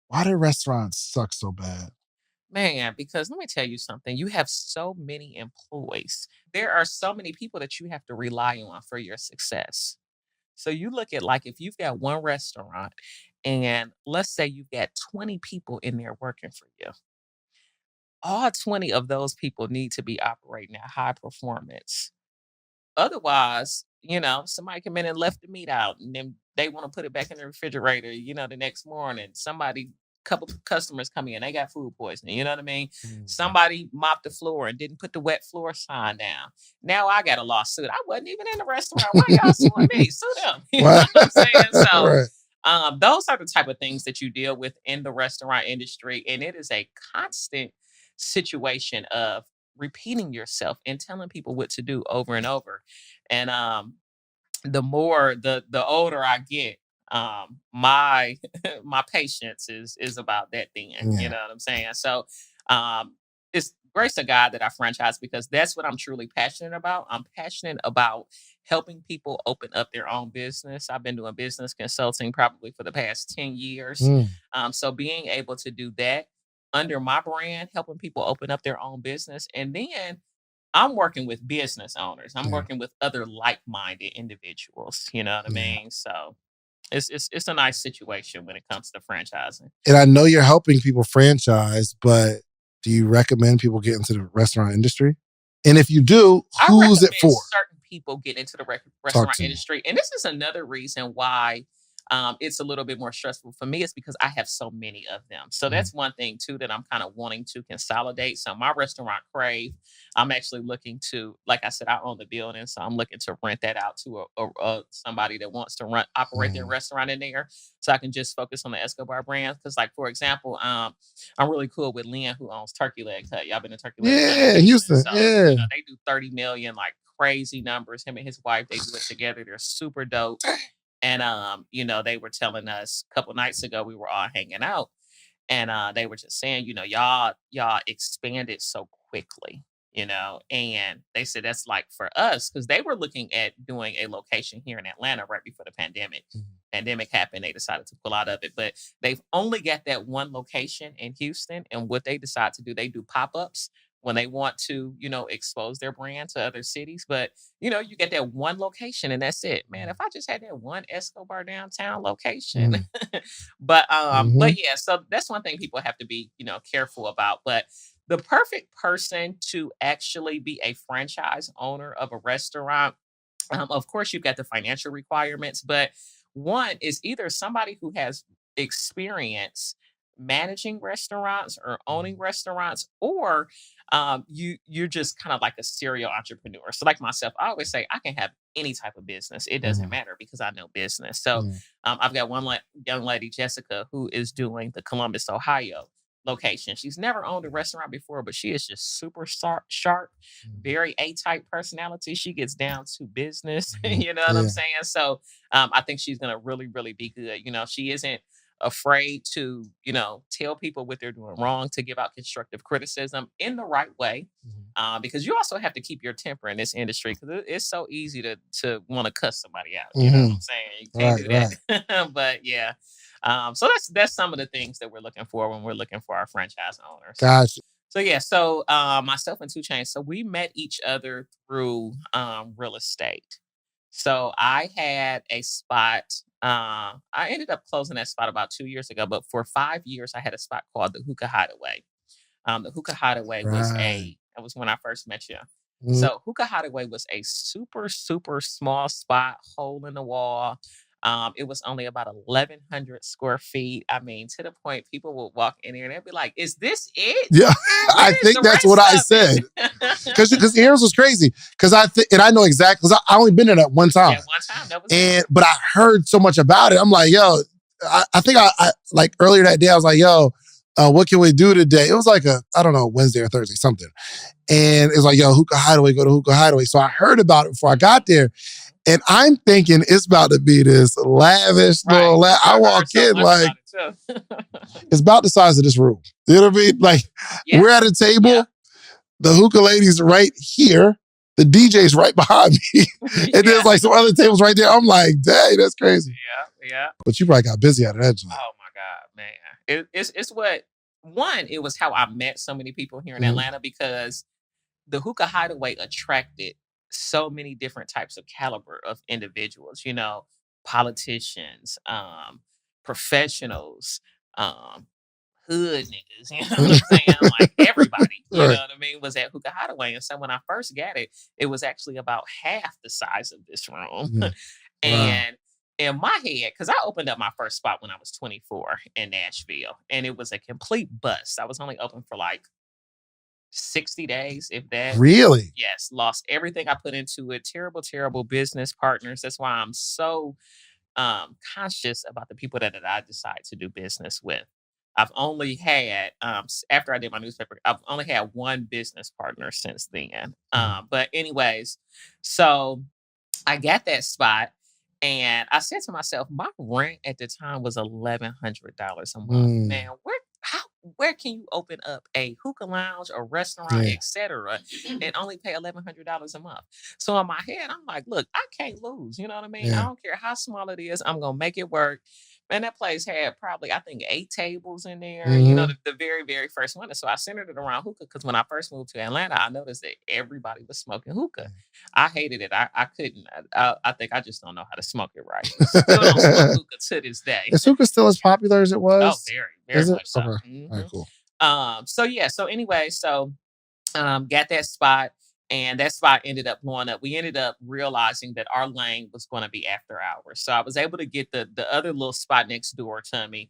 Why do restaurants suck so bad? Man, because let me tell you something. You have so many employees. There are so many people that you have to rely on for your success. So you look at like if you've got one restaurant and let's say you've got 20 people in there working for you. All 20 of those people need to be operating at high performance. Otherwise, somebody come in and left the meat out and then they want to put it back in the refrigerator, the next morning. Couple of customers come in, they got food poisoning, you know what I mean? Mm. Somebody mopped the floor and didn't put the wet floor sign down. Now I got a lawsuit. I wasn't even in the restaurant. Why y'all suing me? Sue them. You know what I'm saying? So Right. those are the type of things that you deal with in the restaurant industry. And it is a constant situation of repeating yourself and telling people what to do over and over. And the more the older I get, my my patience is about that then. You Yeah. know what I'm saying? So it's grace to God that I franchise because that's what I'm truly passionate about. I'm passionate about helping people open up their own business. I've been doing business consulting probably for the past 10 years. Mm. So being able to do that under my brand, helping people open up their own business. And then I'm working with business owners. I'm Yeah. working with other like-minded individuals. You know what I Yeah. mean? So it's a nice situation when it comes to franchising. And I know you're helping people franchise, but do you recommend people get into the restaurant industry? And if you do, I who's it recommend for? certain people get into the Talk restaurant to me. industry, and this is another reason why it's a little bit more stressful for me. Is because I have so many of them. So Mm. that's one thing too that I'm kind of wanting to consolidate. So my restaurant Crave, I'm actually looking to, like I said, I own the building, so I'm looking to rent that out to somebody that wants to operate their Mm. restaurant in there, so I can just focus on the Escobar brand. Because, like for example, I'm really cool with Lynn, who owns Turkey Leg Hut. Y'all been to Turkey Leg Hut in Yeah, Houston. So Yeah. they do 30 million, like crazy numbers. Him and his wife, they do it together. They're super dope. And they were telling us a couple nights ago, we were all hanging out, and they were just saying, y'all expanded so quickly, and they said that's like for us, because they were looking at doing a location here in Atlanta right before the pandemic. Mhm. Pandemic happened, they decided to pull out of it, but they've only got that one location in Houston. And what they decide to do, they do pop-ups when they want to, expose their brand to other cities. But you get that one location and that's it. Man, if I just had that one Escobar downtown location. Mm. But Mhm. yeah, so that's one thing people have to be, careful about. But the perfect person to actually be a franchise owner of a restaurant, of course, you've got the financial requirements, but one is either somebody who has experience managing restaurants or owning restaurants, or you're just kind of like a serial entrepreneur. So, like myself, I always say I can have any type of business. It doesn't Mhm. matter because I know business. So, Yeah. I've got one young lady, Jessica, who is doing the Columbus, Ohio location. She's never owned a restaurant before, but she is just super sharp, Mhm. very A-type personality. She gets down to business. Mhm. You know what I'm Yeah. saying? So I think she's gonna really, really be good. She isn't afraid to, tell people what they're doing wrong, to give out constructive criticism in the right way. Mhm. Because you also have to keep your temper in this industry, because it's so easy to want to cuss somebody out. You know what Mhm. I'm saying? You can't Right, do right. that. But yeah. So that's some of the things that we're looking for when we're looking for our franchise owners. Gotcha. So yeah, so myself and Two Chains, so we met each other through real estate. So I had a spot. I ended up closing that spot about 2 years ago, but for 5 years I had a spot called the Hookah Hideaway. The Hookah Hideaway was Right. that was when I first met you. Mhm. So Hookah Hideaway was a super, super small spot, hole in the wall. It was only about 1,100 square feet. I mean, to the point people would walk in there and they'd be like, "Is this it? Yeah, I Where's think the that's what rest I of said. it?" Because here's what's crazy. Because and I know exactly. Because I only been there that one time, At one time, that was it. but I heard so much about it. I'm like, yo, I think I like earlier that day. I was like, yo, what can we do today? It was like I don't know, Wednesday or Thursday, something. And it's like, yo, Hookah Hideaway, go to Hookah Hideaway. So I heard about it before I got there. And I'm thinking it's about to be this lavish Right. little. I I walk heard so in much like about it too. it's about the size of this room. You know what I mean? Like Yeah. we're at a table, Yeah. the hookah lady's right here, the DJ's right behind me, and Yeah. there's like some other tables right there. I'm like, dang, that's crazy. Yeah. But you probably got busy out of that joint. Oh my God, man. It's what one. It was how I met so many people here in Mhm. Atlanta because the hookah hideaway attracted so many different types of caliber of individuals, politicians, professionals, um, hood niggas, you know what I'm saying? Like everybody, you know Right. what I mean, was at Hookah Hideaway. And so when I first got it, it was actually about half the size of this room. Mhm. Wow. And in my head, because I opened up my first spot when I was 24 in Nashville, and it was a complete bust. I was only open for like 60 days, if that. Really? Yes, lost everything I put into it. Terrible, terrible business partners. That's why I'm so conscious about the people that I decide to do business with. I've only had after I did my newspaper, I've only had one business partner since then. Mhm. But anyways, so I got that spot and I said to myself, my rent at the time was $1,100 a month. Mm. Man, where can you open up a hookah lounge, a restaurant, Yeah. etc., and only pay $1,100 a month? So in my head, I'm like, look, I can't lose. You know what I mean? I Yeah. don't care how small it is. I'm gonna make it work. Man, that place had probably, I think, 8 tables in there. Mhm. The very, very first one. And so I centered it around hookah because when I first moved to Atlanta, I noticed that everybody was smoking hookah. I hated it. I couldn't. I think I just don't know how to smoke it right. Still don't smoke hookah to this day. Is hookah still as popular as it Oh, was? very, very Is it? much so. Okay. All right, Mhm. cool. So yeah. So anyway, got that spot, and that spot ended up blowing up. We ended up realizing that our lane was going to be after hours. So I was able to get the other little spot next door to me,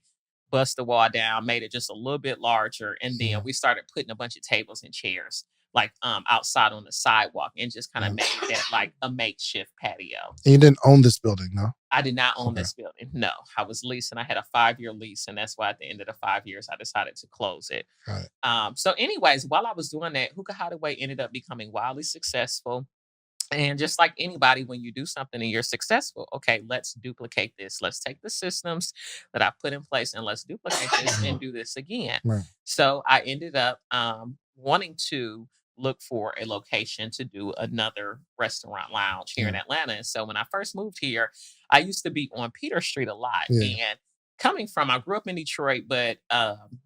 bust the wall down, made it just a little bit larger, and then Mhm. we started putting a bunch of tables and chairs like outside on the sidewalk and just kind of Mhm. made that like a makeshift patio. And you didn't own this building, no? I did not own Okay. this building. No, I was leasing. I had a 5-year lease, and that's why at the end of the 5 years, I decided to close it. Got it. So, anyways, while I was doing that, Hookah Hideaway ended up becoming wildly successful. And just like anybody, when you do something and you're successful, okay, let's duplicate this. Let's take the systems that I put in place and let's duplicate this and do this again. Right. So I ended up wanting to look for a location to do another restaurant lounge here in Yeah. Atlanta. And so when I first moved here, I used to be on Peter Street a lot. Yeah. And I grew up in Detroit, but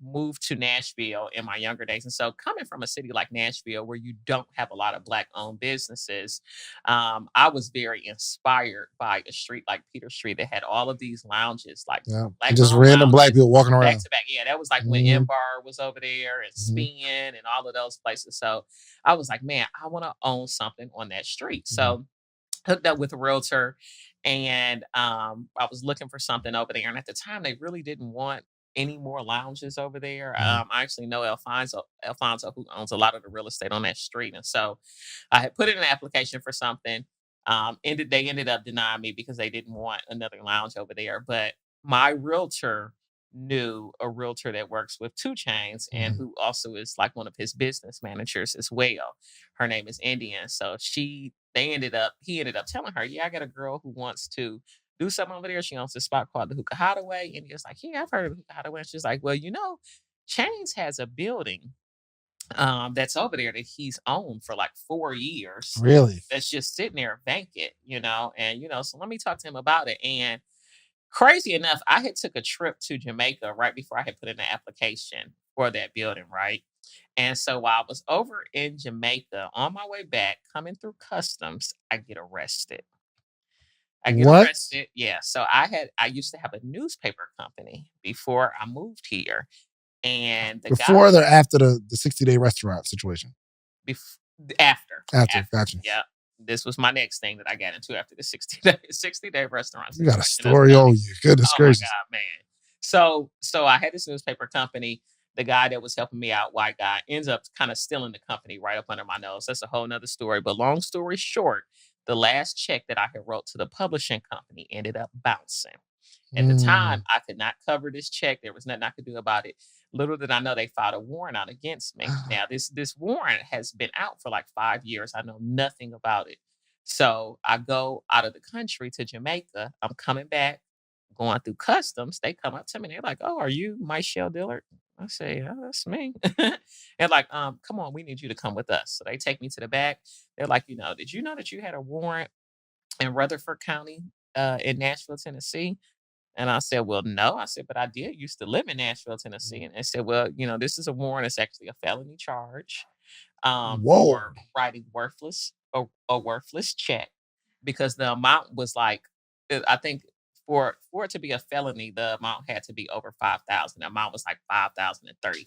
moved to Nashville in my younger days. And so coming from a city like Nashville, where you don't have a lot of Black owned businesses, I was very inspired by a street like Peter Street that had all of these lounges, like Yeah. Black And just owned random Black lounges, people walking back around. to back. Yeah, that was like when Mhm. M Bar was over there and Mhm. Spin and all of those places. So I was like, man, I want to own something on that street. Mhm. So hooked up with a realtor and I was looking for something over there. And at the time, they really didn't want any more lounges over there. Mhm. I actually know Alfonso, who owns a lot of the real estate on that street. And so I had put in an application for something. They ended up denying me because they didn't want another lounge over there. But my realtor knew a realtor that works with Two Chains and Mhm. who also is like one of his business managers as well. Her name is Indian. So he ended up telling her, yeah, I got a girl who wants to do something over there. She owns a spot called the Hookah Hideaway. And he was like, yeah, I've heard of the Hookah Hideaway. And she's like, well, Chains has a building that's over there that he's owned for like 4 years Really? that's just sitting there vacant, so let me talk to him about it. And crazy enough, I had took a trip to Jamaica right before I had put in the application for that building, right? And so while I was over in Jamaica on my way back, coming through customs, I get arrested. I get What? arrested. Yeah. So I used to have a newspaper company before I moved here. And the guy Before or after the 60-day restaurant situation? bef- after, After. after, Gotcha. yeah. This was my next thing that I got into after the 60-day restaurant You got a situation. That's story funny. on you. Goodness Oh my gracious. God, man. So I had this newspaper company. The guy that was helping me out, white guy, ends up kind of stealing the company right up under my nose. That's a whole nother story. But long story short, the last check that I had wrote to the publishing company ended up bouncing. At the time, Mm. I could not cover this check. There was nothing I could do about it. Little did I know they filed a warrant out against me. Now, this warrant has been out for like 5 years. I know nothing about it. So I go out of the country to Jamaica. I'm coming back, going through customs. They come up to me. They're like, "Oh, are you Michelle Dillard?" I say, "Oh, that's me." They're like, "Come on, we need you to come with us." So they take me to the back. They're like, "Did you know that you had a warrant in Rutherford County, in Nashville, Tennessee?" And I said, well, no. I said, but I did used to live in Nashville, Tennessee. And they said, well, this is a warrant. It's actually a felony charge Whoa. for writing a worthless check, because the amount was like, I think for it to be a felony, the amount had to be over 5,000. The amount was like $5,035.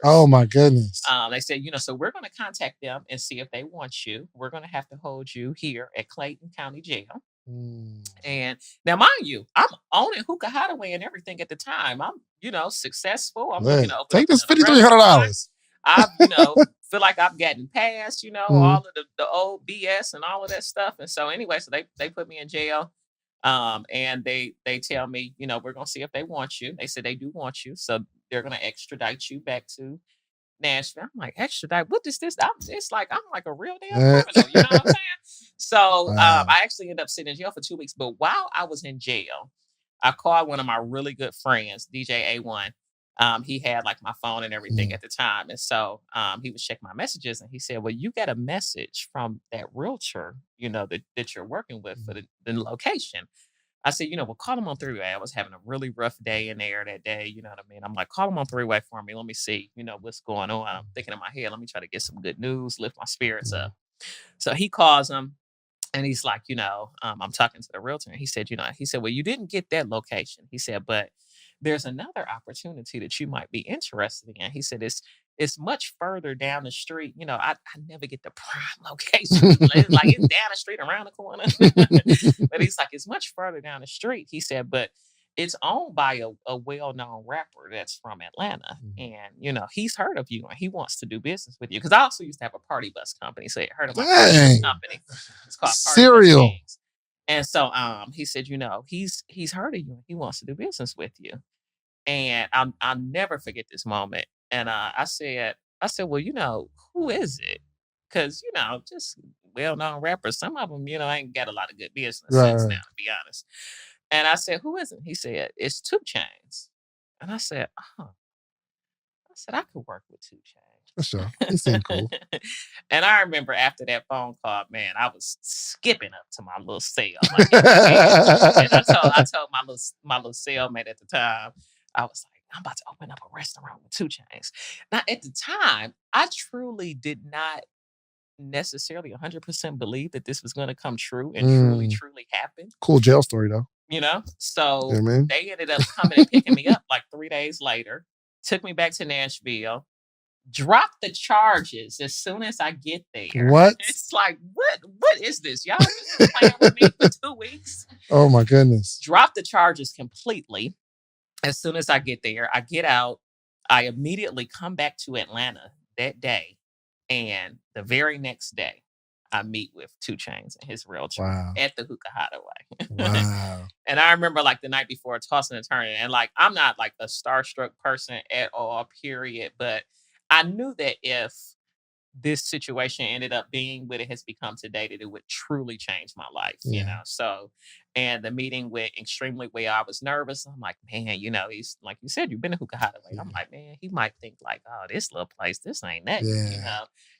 Oh my goodness. They said, so we're going to contact them and see if they want you. We're going to have to hold you here at Clayton County Jail. And now, mind you, I'm owning Hookah Hideaway and everything at the time. I'm, successful. I'm looking to open take up this another $5,300. restaurant. I've, feel like I've gotten past, all of the old BS and all of that stuff. And so anyway, so they put me in jail. And they tell me, we're gonna see if they want you. They said they do want you, so they're gonna extradite you back to Nashville. I'm like, extradite? What is this? It's like I'm like a real damn criminal. You know what I'm saying? So I actually ended up sitting in jail for 2 weeks. But while I was in jail, I called one of my really good friends, DJ A1. He had like my phone and everything at the time. And so he was checking my messages and he said, well, you got a message from that realtor, that you're working with for the location. I said, well, call him on three-way. I was having a really rough day in there that day. You know what I mean? I'm like, call him on three-way for me. Let me see, what's going on. I'm thinking in my head, let me try to get some good news, lift my spirits up. So he calls him. And he's like, I'm talking to the realtor. And he said, well, you didn't get that location. He said, but there's another opportunity that you might be interested in. He said, it's much further down the street. I never get the prime location. Like it's down the street around the corner. But he's like, it's much further down the street. He said, but it's owned by a well-known rapper that's from Atlanta. And, he's heard of you and he wants to do business with you. Because I also used to have a party bus company. So he heard of my party bus company. It's called Party Serial. Bus Kings. And so he said, he's heard of you and he wants to do business with you. And I'll never forget this moment. And I said, well, who is it? Because, just well-known rappers, some of them, ain't got a lot of good business sense now, to be honest. And I said, who is it? He said, it's 2 Chainz. And I said, I could work with 2 Chainz. For sure. He seemed cool. And I remember after that phone call, man, I was skipping up to my little cell. Like, and I told my little cellmate at the time, I was like, I'm about to open up a restaurant with 2 Chainz. Now, at the time, I truly did not necessarily 100% believe that this was going to come true and truly happen. Cool jail story, though. So they ended up coming and picking me up like 3 days later, took me back to Nashville, dropped the charges as soon as I get there. What? It's like, what is this? Y'all just been playing with me for 2 weeks? Oh my goodness. Dropped the charges completely. As soon as I get there, I get out. I immediately come back to Atlanta that day. And the very next day, I meet with 2 Chainz and his realtor at the Hookah Hideaway. Wow. And I remember like the night before tossing and turning. And like, I'm not like a starstruck person at all, period. But I knew that if this situation ended up being what it has become today, that it would truly change my life, So, and the meeting went extremely well. I was nervous. I'm like, man, he's like you said, you've been to Hookah Hideaway. I'm like, man, he might think like, oh, this little place, this ain't that,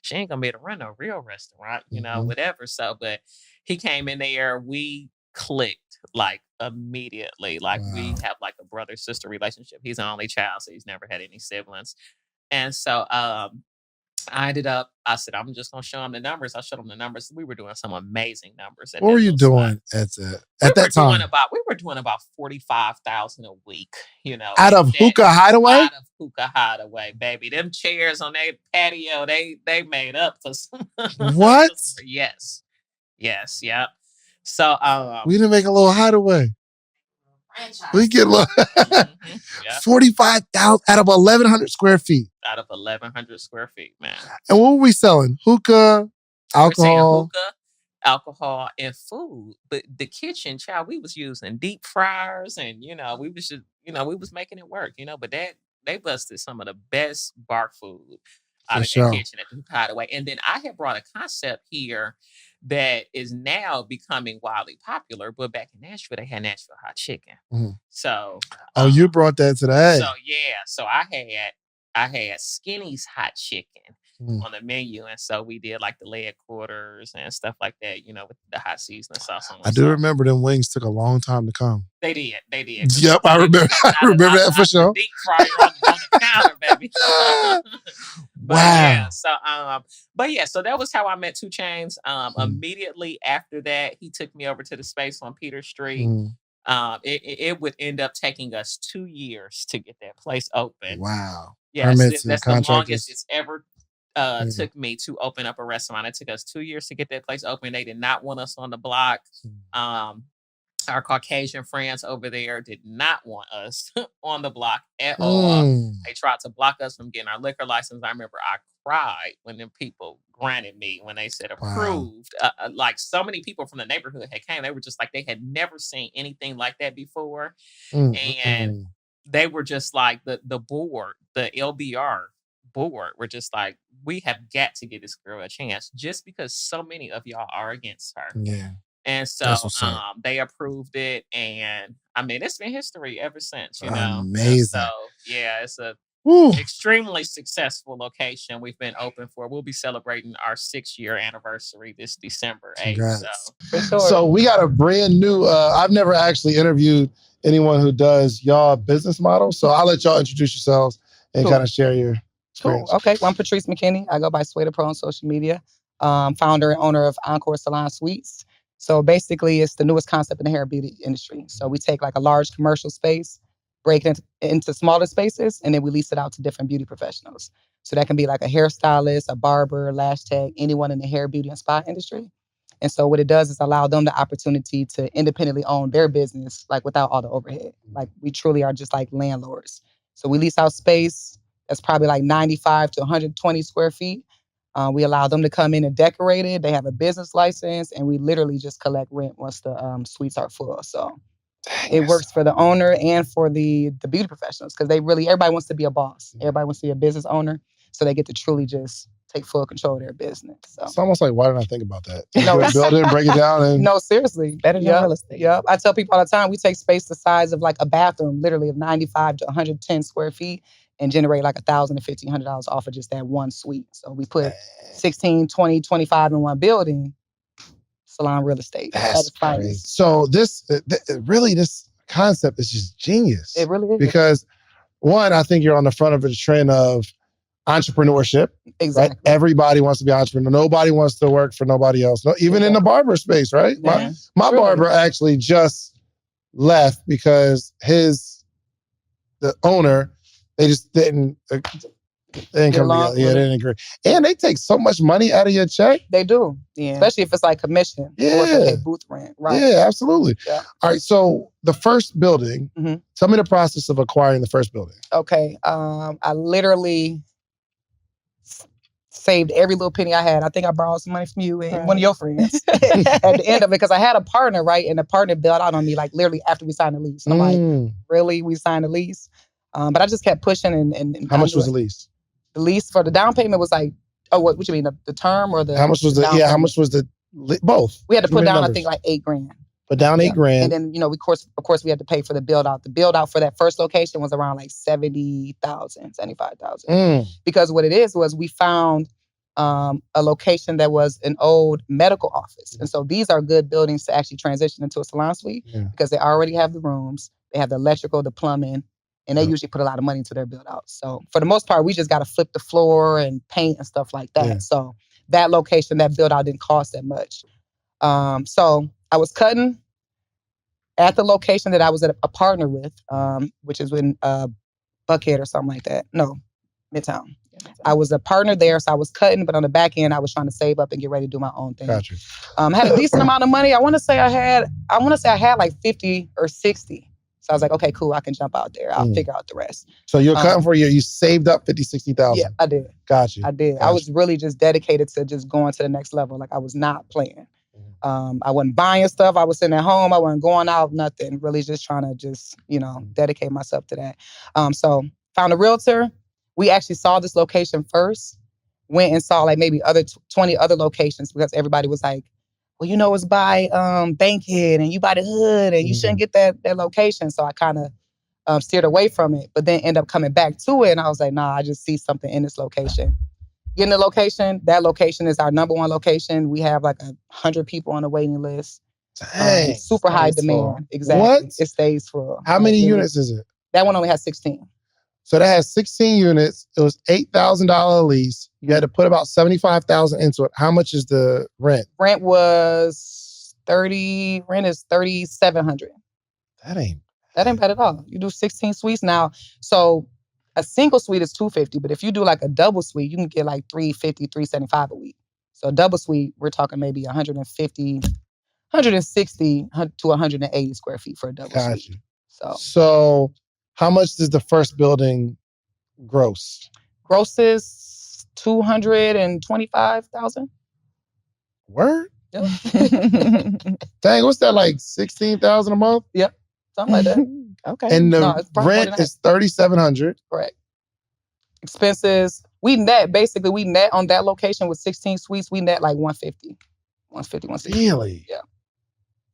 she ain't gonna be able to run a real restaurant, whatever. So, but he came in there, we clicked like immediately. Like we have like a brother-sister relationship. He's an only child, so he's never had any siblings. And so I said, I'm just going to show him the numbers. I showed him the numbers. We were doing some amazing numbers. What were you doing at that time? We were doing about 45,000 a week, Out of Hookah Hideaway? Out of Hookah Hideaway, baby. Them chairs on their patio, they made up for some. What? Yes. Yep. So we didn't make a little hideaway. We get 45,000 out of 1,100 square feet. Out of 1,100 square feet, man. And what were we selling? Hookah, alcohol? Hookah, alcohol, and food. But the kitchen, child, we was using deep fryers, and we was just, we was making it work, But they busted some of the best bar food out of the kitchen at the Hookah Hideaway. And then I had brought a concept here that is now becoming wildly popular. But back in Nashville, they had Nashville hot chicken. So, you brought that today. So yeah, so I had Skinny's hot chicken. on the menu. And so we did like the leg quarters and stuff like that, you know, with the hot seasoning sauce on them. I do remember them wings took a long time to come. They did. Yep, I remember that for sure. Deep fryer on the counter, baby. But wow. So that was how I met 2 Chainz. Immediately after that, he took me over to the space on Peter Street. It would end up taking us 2 years to get that place open. Wow. Yes, that's the longest it's ever took me to open up a restaurant. It took us 2 years to get that place open. They did not want us on the block. Our Caucasian friends over there did not want us on the block at all. They tried to block us from getting our liquor license. I remember I cried when them people granted me, when they said approved. Like so many people from the neighborhood had came. They were just like, they had never seen anything like that before. And they were just like, the board, the LBR board, were just like, we have got to give this girl a chance just because so many of y'all are against her. Yeah. And so they approved it, and I mean, it's been history ever since, you know. Amazing. So yeah, it's a extremely successful location we've been open for. We'll be celebrating our 6-year anniversary this December 8th. So we got a brand new, I've never actually interviewed anyone who does y'all business model. So I'll let y'all introduce yourselves and kind of share your experience. Cool. Okay. Well, I'm Patrice McKinney. I go by Sueda Pro on social media. Founder and owner of Encore Salon Suites. So basically, it's the newest concept in the hair beauty industry. So we take like a large commercial space, break it into smaller spaces, and then we lease it out to different beauty professionals. So that can be like a hairstylist, a barber, lash tech, anyone in the hair, beauty, and spa industry. And so what it does is allow them the opportunity to independently own their business, like without all the overhead. Like we truly are just like landlords. So we lease out space that's probably like 95 to 120 square feet. We allow them to come in and decorate it. They have a business license, and we literally just collect rent once the suites are full. So it works for the owner and for the beauty professionals, because everybody wants to be a boss. Everybody wants to be a business owner, so they get to truly just take full control of their business. So it's almost like, why didn't I think about that? Build it and break it down. And no, seriously. Better than real estate. Yep. I tell people all the time, we take space the size of like a bathroom, literally of 95 to 110 square feet, and generate like $1,000 to $1,500 off of just that one suite. So we put 16, 20, 25 in one building. Salon real estate. That's crazy. So this concept is just genius. It really is. Because one, I think you're on the front of a trend of entrepreneurship. Exactly. Right? Everybody wants to be an entrepreneur. Nobody wants to work for nobody else. No, even in the barber space, right? Yeah. My barber actually just left because the owner, they just didn't come together. Yeah, they didn't agree. And they take so much money out of your check. They do. Yeah. Especially if it's like commission. Yeah. Or if they pay booth rent. Right. Yeah, absolutely. Yeah. All right. So the first building, tell me the process of acquiring the first building. Okay. I literally saved every little penny I had. I think I borrowed some money from you and one of your friends at the end of it, because I had a partner, right? And the partner bailed out on me like literally after we signed the lease. And I'm like, really? We signed the lease? But I just kept pushing. And how much was the lease? The lease for the down payment was like, what you mean, the term or the? How much was how much was the both? We had to put down, I think, like $8,000. Put down $8,000. And then, of course, we had to pay for the build out. The build out for that first location was around like $70,000, $75,000. Because what it is was we found a location that was an old medical office. And so these are good buildings to actually transition into a salon suite because they already have the rooms, they have the electrical, the plumbing, and they usually put a lot of money into their build out. So for the most part, we just got to flip the floor and paint and stuff like that. Yeah. So that location, that build out didn't cost that much. So I was cutting at the location that I was a partner with, which is in Buckhead or something like that. No, Midtown. I was a partner there, so I was cutting, but on the back end, I was trying to save up and get ready to do my own thing. Gotcha. I had a decent amount of money. I want to say I had like 50 or 60. So I was like, okay, cool, I can jump out there. I'll figure out the rest. So you're cutting for a year. You saved up $50,000, $60,000. Yeah, I did. Gotcha. I did. Gotcha. I was really just dedicated to just going to the next level. Like I was not playing. I wasn't buying stuff. I was sitting at home. I wasn't going out, nothing. Really just trying to dedicate myself to that. So found a realtor. We actually saw this location first. Went and saw like maybe 20 other locations because everybody was like, well, it's by Bankhead and you by the hood and you shouldn't get that location. So I kind of steered away from it, but then end up coming back to it. And I was like, nah, I just see something in this location. Getting the location, that location is our number one location. We have like 100 people on the waiting list. Dang. Super high demand. Exactly. What? It stays full. How many units is it? That one only has 16. So that has 16 units. It was $8,000 lease. You had to put about $75,000 into it. How much is the rent? Rent was rent is $3,700. That ain't bad at all. You do 16 suites now. So a single suite is $250, but if you do like a double suite, you can get like $350, $375 a week. So a double suite, we're talking maybe 150, 160 to 180 square feet for a double suite. So how much does the first building gross? Gross is $225,000. Word? Yep. Dang, what's that, like $16,000 a month? Yep, something like that. Okay. And the rent is $3,700. Correct. Expenses, we net on that location with 16 suites, we net like 150. 160. Really? Yeah.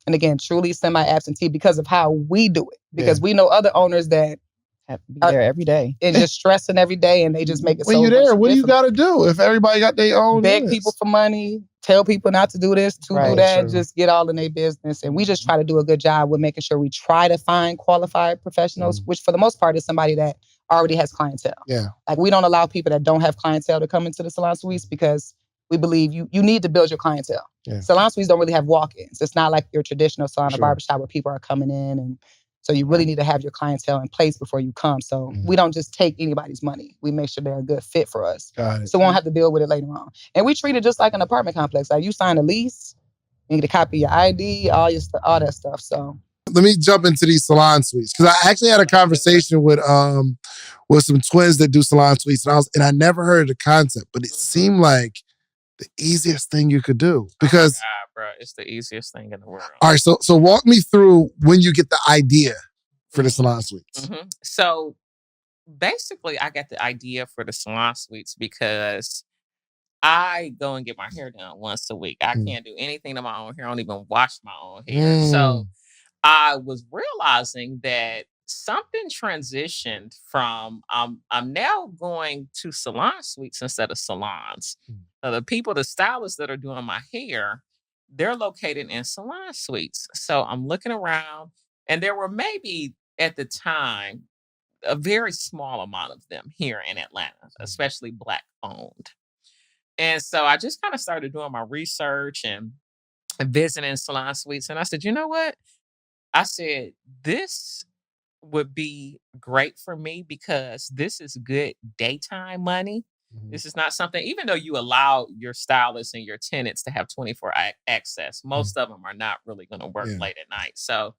And again, truly semi-absentee because of how we do it. Because we know other owners that have to be there every day. And just stressing every day, and they just make it when you're there, what do you got to do if everybody got their own beg units? people for money, tell people not to do this, do that, just get all in their business. And we just try to do a good job with making sure we try to find qualified professionals, which for the most part is somebody that already has clientele. Yeah. Like we don't allow people that don't have clientele to come into the salon suites because we believe you need to build your clientele. Yeah. Salon suites don't really have walk-ins. It's not like your traditional salon or barbershop where people are coming in, and so you really need to have your clientele in place before you come. So we don't just take anybody's money. We make sure they're a good fit for us. Got it. So we won't have to deal with it later on. And we treat it just like an apartment complex. Like you sign a lease, you need a copy of your ID, all that stuff. So let me jump into these salon suites because I actually had a conversation with some twins that do salon suites, and I never heard of the concept, but it seemed like the easiest thing you could do because bro, it's the easiest thing in the world. All right, so walk me through when you get the idea for the salon suites. Mm-hmm. So basically, I got the idea for the salon suites because I go and get my hair done once a week. I can't do anything to my own hair. I don't even wash my own hair. So I was realizing that something transitioned from I'm now going to salon suites instead of salons. The people, the stylists that are doing my hair, they're located in salon suites. So I'm looking around, and there were maybe at the time a very small amount of them here in Atlanta, especially Black owned. And so I just kind of started doing my research and visiting salon suites. And I said, you know what? I said, this would be great for me because this is good daytime money. This is not something, even though you allow your stylists and your tenants to have 24 access, most of them are not really going to work late at night. So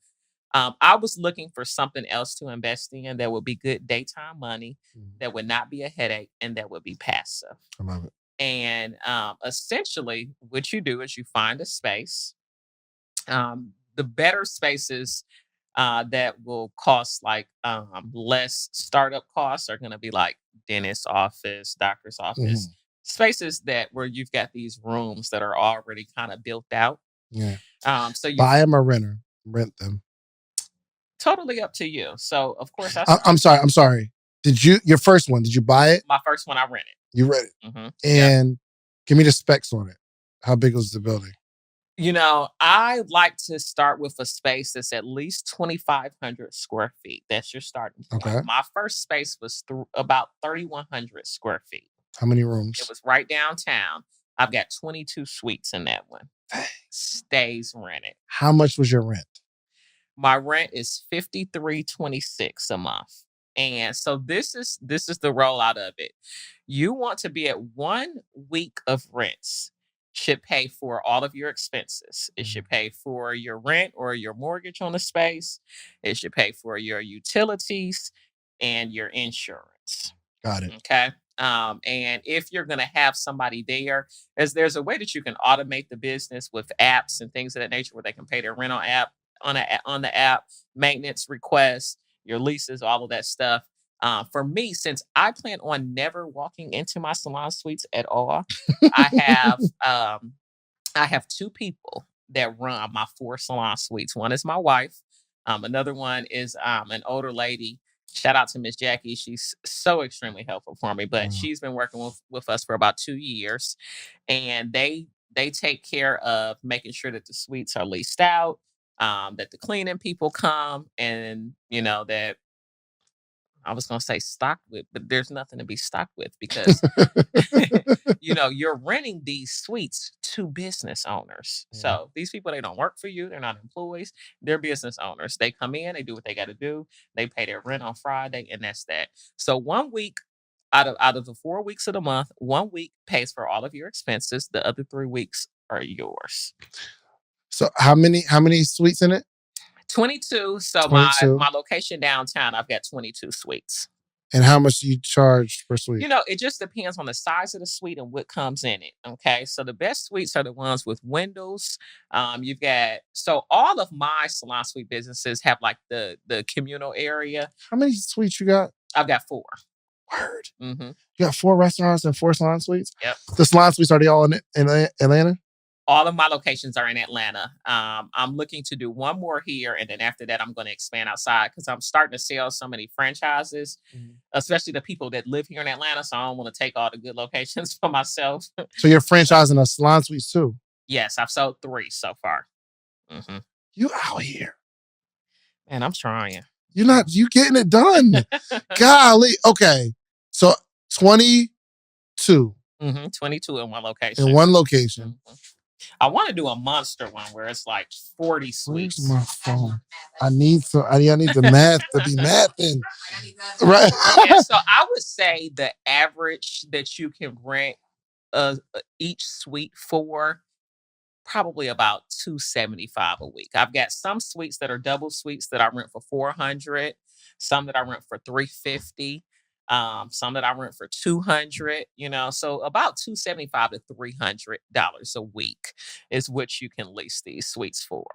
I was looking for something else to invest in that would be good daytime money, that would not be a headache, and that would be passive. I love it. And essentially, what you do is you find a space. The better spaces that will cost like less startup costs are going to be like dentist's office, doctor's office, spaces that where you've got these rooms that are already kind of built out. Yeah. So you buy them or rent them. Totally up to you. So of course I'm sorry. Your first one, did you buy it? My first one, I rented. You rented. And give me the specs on it. How big was the building? You know, I like to start with a space that's at least 2,500 square feet. That's your starting point. Okay. My first space was about 3,100 square feet. How many rooms? It was right downtown. I've got 22 suites in that one. Stays rented. How much was your rent? My rent is $53.26 a month. And so this is the rollout of it. You want to be at 1 week of rents. Should pay for all of your expenses. It should pay for your rent or your mortgage on the space. It should pay for your utilities and your insurance. Got it. Okay. And if you're going to have somebody there, there's a way that you can automate the business with apps and things of that nature where they can pay their rent on the app, maintenance requests, your leases, all of that stuff. For me, since I plan on never walking into my salon suites at all, I have 2 people that run my 4 salon suites. One is my wife. Another one is an older lady Shout out to Miss Jackie. She's so extremely helpful for me. But she's been working with us for about 2 years, and they take care of making sure that the suites are leased out, that the cleaning people come, and that I was gonna say stocked with, but there's nothing to be stocked with because you're renting these suites to business owners. Yeah. So these people, they don't work for you, they're not employees, they're business owners. They come in, they do what they gotta do, they pay their rent on Friday, and that's that. So 1 week out of the 4 weeks of the month, 1 week pays for all of your expenses. The other 3 weeks are yours. So how many suites in it? 22. So 22. my location downtown, I've got 22 suites. And how much do you charge per suite? It just depends on the size of the suite and what comes in it. Okay. So the best suites are the ones with windows. So all of my salon suite businesses have like the communal area. How many suites you got? I've got 4. Word. Mm-hmm. You got 4 restaurants and 4 salon suites? Yep. The salon suites, are they all in Atlanta? All of my locations are in Atlanta. I'm looking to do one more here, and then after that, I'm going to expand outside because I'm starting to sell so many franchises, especially the people that live here in Atlanta. So I don't want to take all the good locations for myself. So you're franchising a salon suites too? Yes, I've sold 3 so far. Mm-hmm. You out here. Man, I'm trying. You getting it done. Golly. Okay. So 22. 22 in one location. In one location. Mm-hmm. I want to do a monster one where it's like 40 suites. Where's my phone? I need the math to be mathing. Right. Yeah, so I would say the average that you can rent each suite for probably about $275 a week. I've got some suites that are double suites that I rent for $400, some that I rent for $350. Some that I rent for $200, so about $275 to $300 a week is what you can lease these suites for.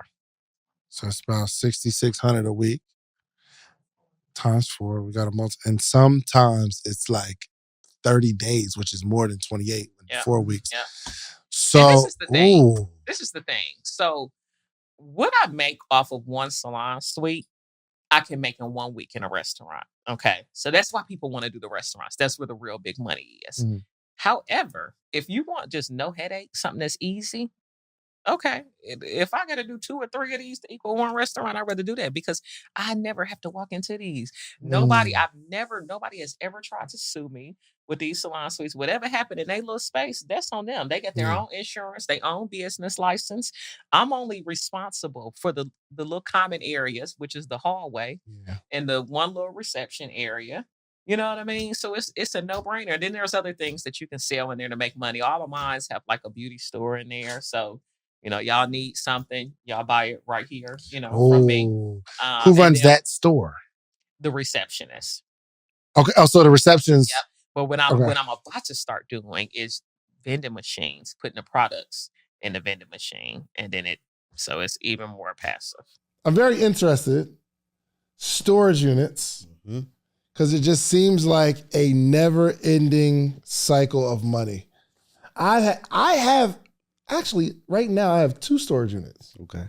So it's about $6,600 a week times 4. We got a multi, and sometimes it's like 30 days, which is more than 28 in 4 weeks. Yeah. So and this is the thing. This is the thing. So what I make off of one salon suite, I can make in 1 week in a restaurant. Okay. So that's why people want to do the restaurants. That's where the real big money is. Mm-hmm. However, if you want just no headache, something that's easy, okay. If I got to do 2 or 3 of these to equal one restaurant, I'd rather do that because I never have to walk into these. Nobody has ever tried to sue me with these salon suites. Whatever happened in their little space, that's on them. They got their own insurance, their own business license. I'm only responsible for the little common areas, which is the hallway and the one little reception area. You know what I mean? So it's a no-brainer. Then there's other things that you can sell in there to make money. All of mine have like a beauty store in there. So y'all need something, y'all buy it right here, from me. Who runs that store? The receptionist. Okay. Oh, so the receptionist. Yep. But what I'm about to start doing is vending machines, putting the products in the vending machine, and then so it's even more passive. I'm very interested. Storage units, because it just seems like a never-ending cycle of money. I have. Actually, right now I have 2 storage units. Okay.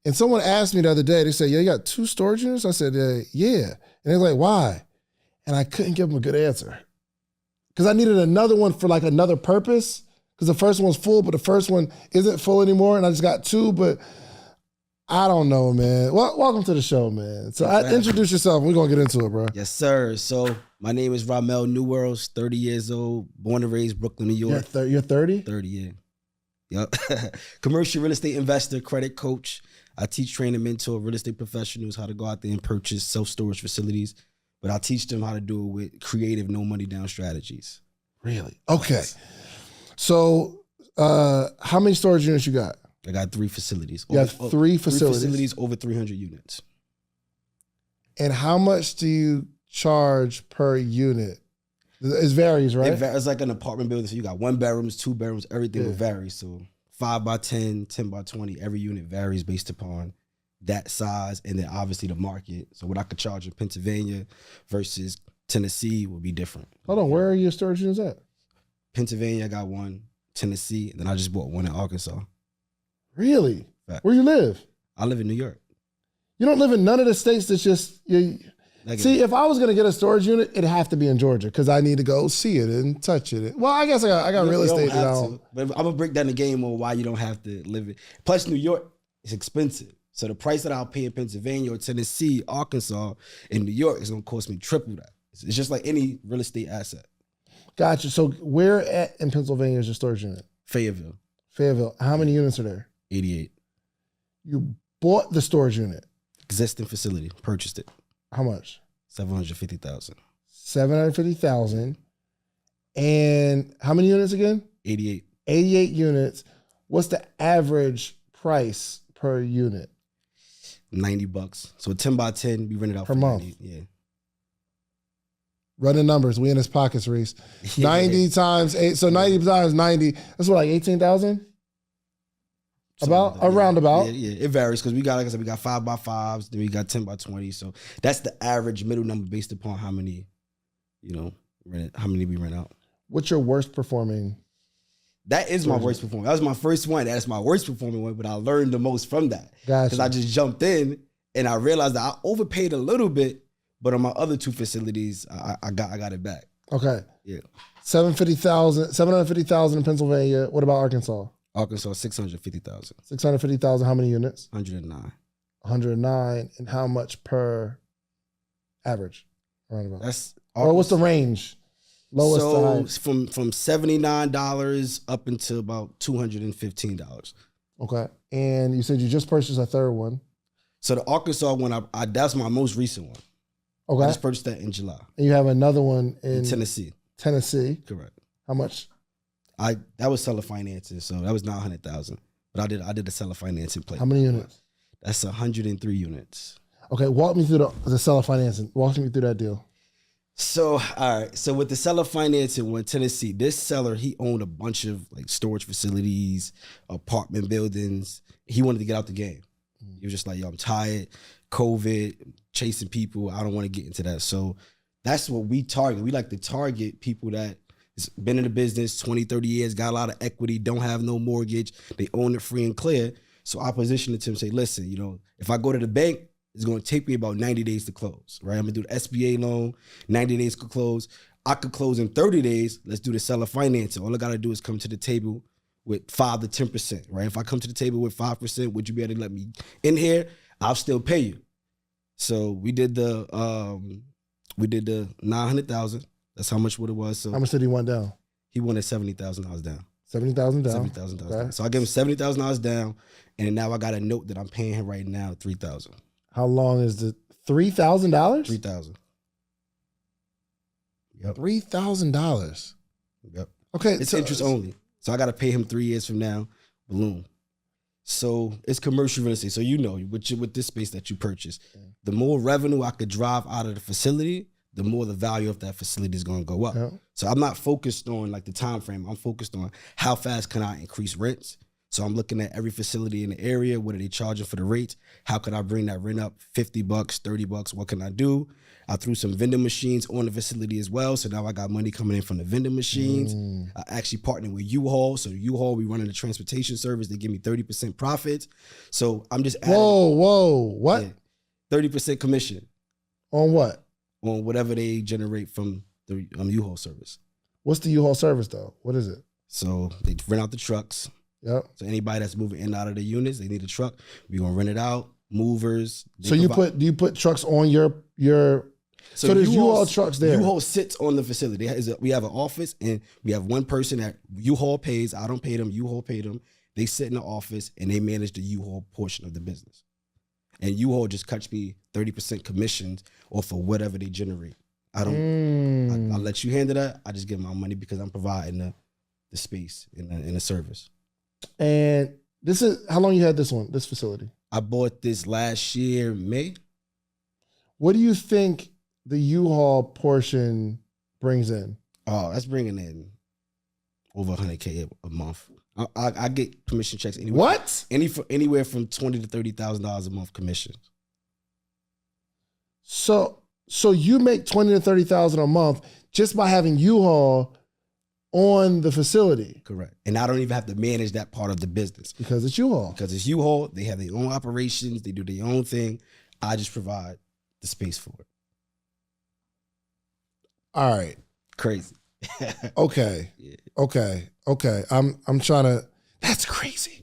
And someone asked me the other day, they said, you got 2 storage units? I said, yeah. And they're like, why? And I couldn't give them a good answer. Because I needed another one for like another purpose. Because the first one's full, but the first one isn't full anymore. And I just got 2, but I don't know, man. Well, welcome to the show, man. So introduce yourself. We're going to get into it, bro. Yes, sir. So my name is Ramel Newworlds, 30 years old, born and raised Brooklyn, New York. You're 30? 30, yeah. Yep. Commercial real estate investor, credit coach. I teach, train, and mentor real estate professionals how to go out there and purchase self-storage facilities, but I teach them how to do it with creative, no money down strategies. Really? Okay. So how many storage units you got? I got 3 facilities. You got 3 facilities? 3 facilities, over 300 units. And how much do you charge per unit? It varies, right? It's like an apartment building. So you got 1 bedrooms, 2 bedrooms, everything will vary. So 5 by 10, 10 by 20, every unit varies based upon that size and then obviously the market. So what I could charge in Pennsylvania versus Tennessee would be different. Hold on, where are your storage units at? Pennsylvania, I got 1. Tennessee, and then I just bought 1 in Arkansas. Really? Fact. Where you live? I live in New York. You don't live in none of the states that's just... Nah, See, if I was gonna get a storage unit, it'd have to be in Georgia because I need to go see it and touch it. Well, I guess I got real estate now. But I'm gonna break down the game on why you don't have to live it. Plus, New York is expensive. So the price that I'll pay in Pennsylvania or Tennessee, Arkansas, and New York is gonna cost me triple that. It's just like any real estate asset. Gotcha. So where in Pennsylvania is your storage unit? Fayetteville. Fayetteville. How many units are there? 88. You bought the storage unit. Existing facility. Purchased it. How much? $750,000. $750,000. And how many units again? 88. 88 units. What's the average price per unit? $90. So 10 by 10, we rent it out per for month. 90. Yeah. Run the numbers. We in his pockets, Reese. 90 times 8. So 90 times 90. That's what, like 18,000? About? Around about. Yeah, it varies because we got, like I said, we got 5 by 5s, then we got 10 by 20. So that's the average middle number based upon how many, how many we rent out. What's your worst performing? That is my worst performing. That was my first one. That's my worst performing one, but I learned the most from that. Gotcha. Because I just jumped in and I realized that I overpaid a little bit, but on my other 2 facilities, I got it back. Okay. Yeah. $750,000 in Pennsylvania. What about Arkansas? Arkansas, $650,000. $650,000. How many units? 109. 109. And how much per average? Around about. That's or what's the range? Lowest to highest. From $79 up until about $215. Okay. And you said you just purchased a third one. So the Arkansas one, that's my most recent one. Okay. I just purchased that in July. And you have another one in Tennessee. Tennessee. Correct. How much? That was seller financing, so that was $900,000. But I did the seller financing play. How many units? That's 103 units. Okay, walk me through the seller financing. Walk me through that deal. So, all right. So with the seller financing in Tennessee, this seller, he owned a bunch of like storage facilities, apartment buildings. He wanted to get out the game. He was just like, yo, I'm tired, COVID, chasing people. I don't want to get into that. So that's what we target. We like to target people that has been in the business 20, 30 years, got a lot of equity, don't have no mortgage. They own it free and clear. So I position it to him and say, listen, if I go to the bank, it's going to take me about 90 days to close, right? I'm going to do the SBA loan, 90 days to close. I could close in 30 days. Let's do the seller financing. All I got to do is come to the table with 5 to 10%, right? If I come to the table with 5%, would you be able to let me in here? I'll still pay you. So we did the $900,000. That's how much what it was. So how much did he want down? He wanted $70,000 down. $70,000 down. $70,000 Okay. down. So I gave him $70,000 down, and now I got a note that I'm paying him right now $3,000. How long is the $3,000? $3,000. Yep. $3,000. Yep. Okay, it's interest only. So I got to pay him 3 years from now. Balloon. So it's commercial real estate. So with this space that you purchase, the more revenue I could drive out of the facility, the more the value of that facility is going to go up. Yeah. So I'm not focused on like the time frame. I'm focused on how fast can I increase rents. So I'm looking at every facility in the area. What are they charging for the rates? How could I bring that rent up? $50, $30. What can I do? I threw some vending machines on the facility as well. So now I got money coming in from the vending machines. I actually partnered with U-Haul. So U-Haul, we running the transportation service. They give me 30% profits. So I'm just adding. Whoa. What? 30% commission. On what? On whatever they generate from the U-Haul service. What's the U-Haul service though? What is it? So they rent out the trucks. Yep. So anybody that's moving in and out of the units, they need a truck. We're gonna rent it out. Movers. So do you put trucks on your so there's U-Haul trucks there. U-Haul sits on the facility. We have an office and we have one person that U-Haul pays. I don't pay them. U-Haul pay them. They sit in the office and they manage the U-Haul portion of the business. And U-Haul just cuts me 30% commissions off of whatever they generate. I don't. I'll let you handle that. I just give my money because I'm providing the space in the service. And this is how long you had this facility? I bought this last year, May. What do you think the U-Haul portion brings in? Oh, that's bringing in over $100K a month. I get commission checks anywhere. What? Anywhere from $20,000 to $30,000 a month commissions. So you make $20,000 to $30,000 a month just by having U-Haul on the facility. Correct. And I don't even have to manage that part of the business. Because it's U-Haul. Because it's U-Haul. They have their own operations. They do their own thing. I just provide the space for it. All right. Crazy. Okay. Yeah. Okay. I'm trying to. That's crazy.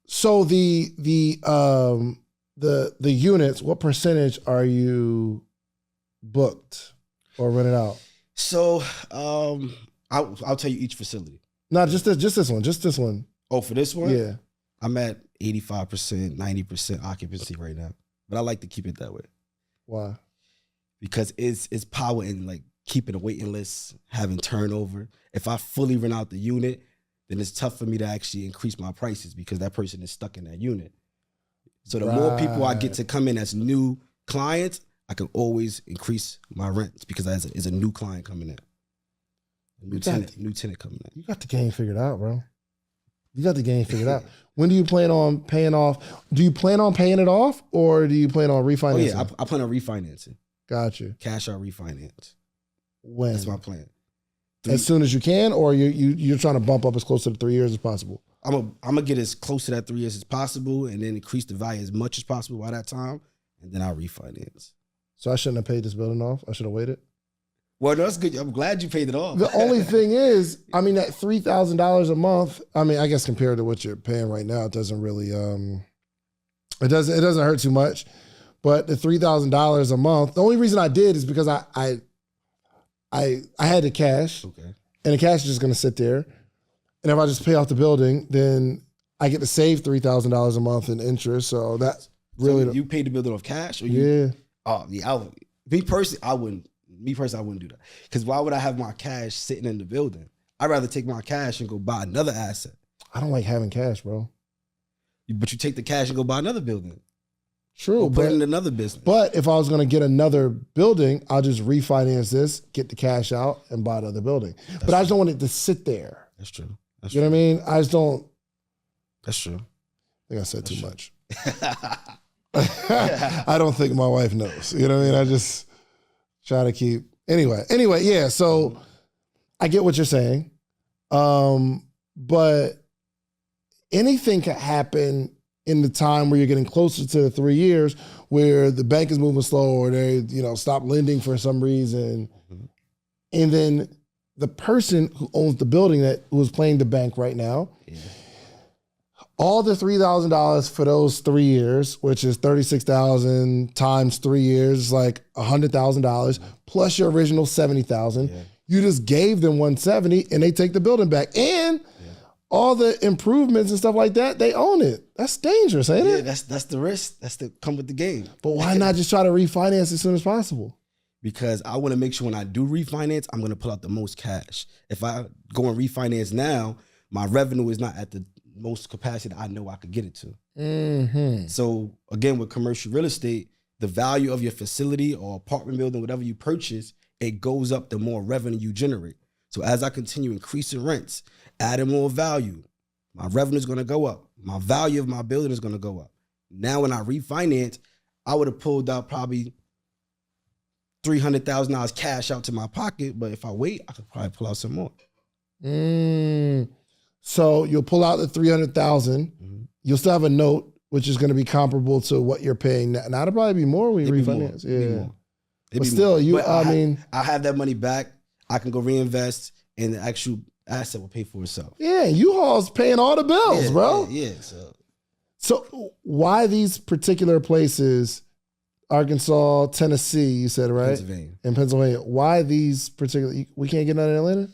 So the units, what percentage are you booked or rented out? So I'll tell you each facility. No, just this one. Oh, for this one? Yeah. I'm at 85%, 90% occupancy right now. But I like to keep it that way. Why? Because it's power in like keeping a waiting list, having turnover. If I fully rent out the unit, then it's tough for me to actually increase my prices because that person is stuck in that unit. So the more people I get to come in as new clients, I can always increase my rents because it's a new client coming in. New tenant coming in. You got the game figured out, bro. You got the game figured out. When do you plan on paying off? Do you plan on paying it off or do you plan on refinancing? Oh yeah, I plan on refinancing. Gotcha. Cash out refinance. When? That's my plan. As soon as you can, or you're trying to bump up as close to the 3 years as possible? I'm gonna get as close to that 3 years as possible and then increase the value as much as possible by that time, and then I'll refinance. So I shouldn't have paid this building off? I should have waited? Well, no, that's good. I'm glad you paid it off. The only thing is, I mean, that $3,000 a month, I mean, I guess compared to what you're paying right now, it doesn't really, it doesn't hurt too much. But the $3,000 a month, the only reason I did is because I had the cash, Okay. and the cash is just going to sit there. And if I just pay off the building, then I get to save $3,000 a month in interest. So that's really... So you paid the building off cash? Or yeah. Oh, yeah. Me personally, I wouldn't do that. Because why would I have my cash sitting in the building? I'd rather take my cash and go buy another asset. I don't like having cash, bro. But you take the cash and go buy another building. True. Or put it in another business. But if I was going to get another building, I'll just refinance this, get the cash out, and buy another building. But I just don't want it to sit there. That's true. You know what I mean? I just don't... That's true. I think I said too much. I don't think my wife knows. You know what I mean? I just try to keep... Anyway, yeah. So I get what you're saying. But anything can happen in the time where you're getting closer to the 3 years where the bank is moving slow or they, stop lending for some reason. Mm-hmm. And then the person who owns the building who is paying the bank right now, all the $3,000 for those 3 years, which is $36,000 times 3 years, is like $100,000 plus your original $70,000. Yeah. You just gave them $170 and they take the building back. And all the improvements and stuff like that, they own it. That's dangerous, ain't it? Yeah, that's the risk. That's the come with the game. But why not just try to refinance as soon as possible? Because I want to make sure when I do refinance, I'm going to pull out the most cash. If I go and refinance now, my revenue is not at the most capacity that I know I could get it to. Mm-hmm. So again, with commercial real estate, the value of your facility or apartment building, whatever you purchase, it goes up the more revenue you generate. So as I continue increasing rents, adding more value, my revenue is going to go up. My value of my building is going to go up. Now when I refinance, I would have pulled out probably $300,000 cash out to my pocket, but if I wait, I could probably pull out some more. So you'll pull out the $300,000. Mm-hmm. You'll still have a note, which is going to be comparable to what you're paying now. Now it'll probably be more when you refinance. Yeah, but still, I have that money back. I can go reinvest, and the actual asset will pay for itself. Yeah, U-Haul's paying all the bills, bro. Yeah. So why these particular places? Arkansas, Tennessee, you said, right? Pennsylvania. In Pennsylvania. Why these particular... We can't get none in Atlanta?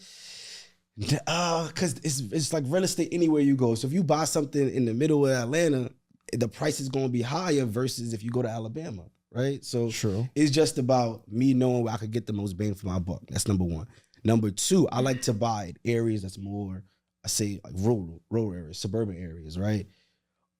Because it's like real estate anywhere you go. So if you buy something in the middle of Atlanta, the price is going to be higher versus if you go to Alabama, right? So True. It's just about me knowing where I could get the most bang for my buck. That's number one. Number two, I like to buy areas that's more, I say, like rural areas, suburban areas, right?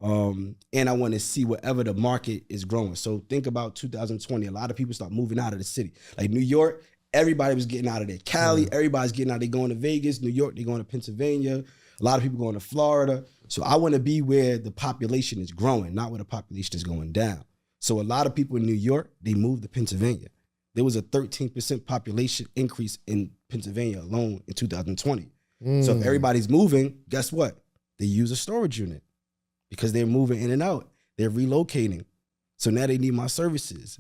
And I want to see wherever the market is growing. So think about 2020. A lot of people start moving out of the city. Like New York, everybody was getting out of there. Cali, everybody's getting out. They're going to Vegas. New York, they're going to Pennsylvania. A lot of people going to Florida. So I want to be where the population is growing, not where the population is going down. So a lot of people in New York, they moved to Pennsylvania. There was a 13% population increase in Pennsylvania alone in 2020. So if everybody's moving, guess what? They use a storage unit. Because they're moving in and out. They're relocating. So now they need my services.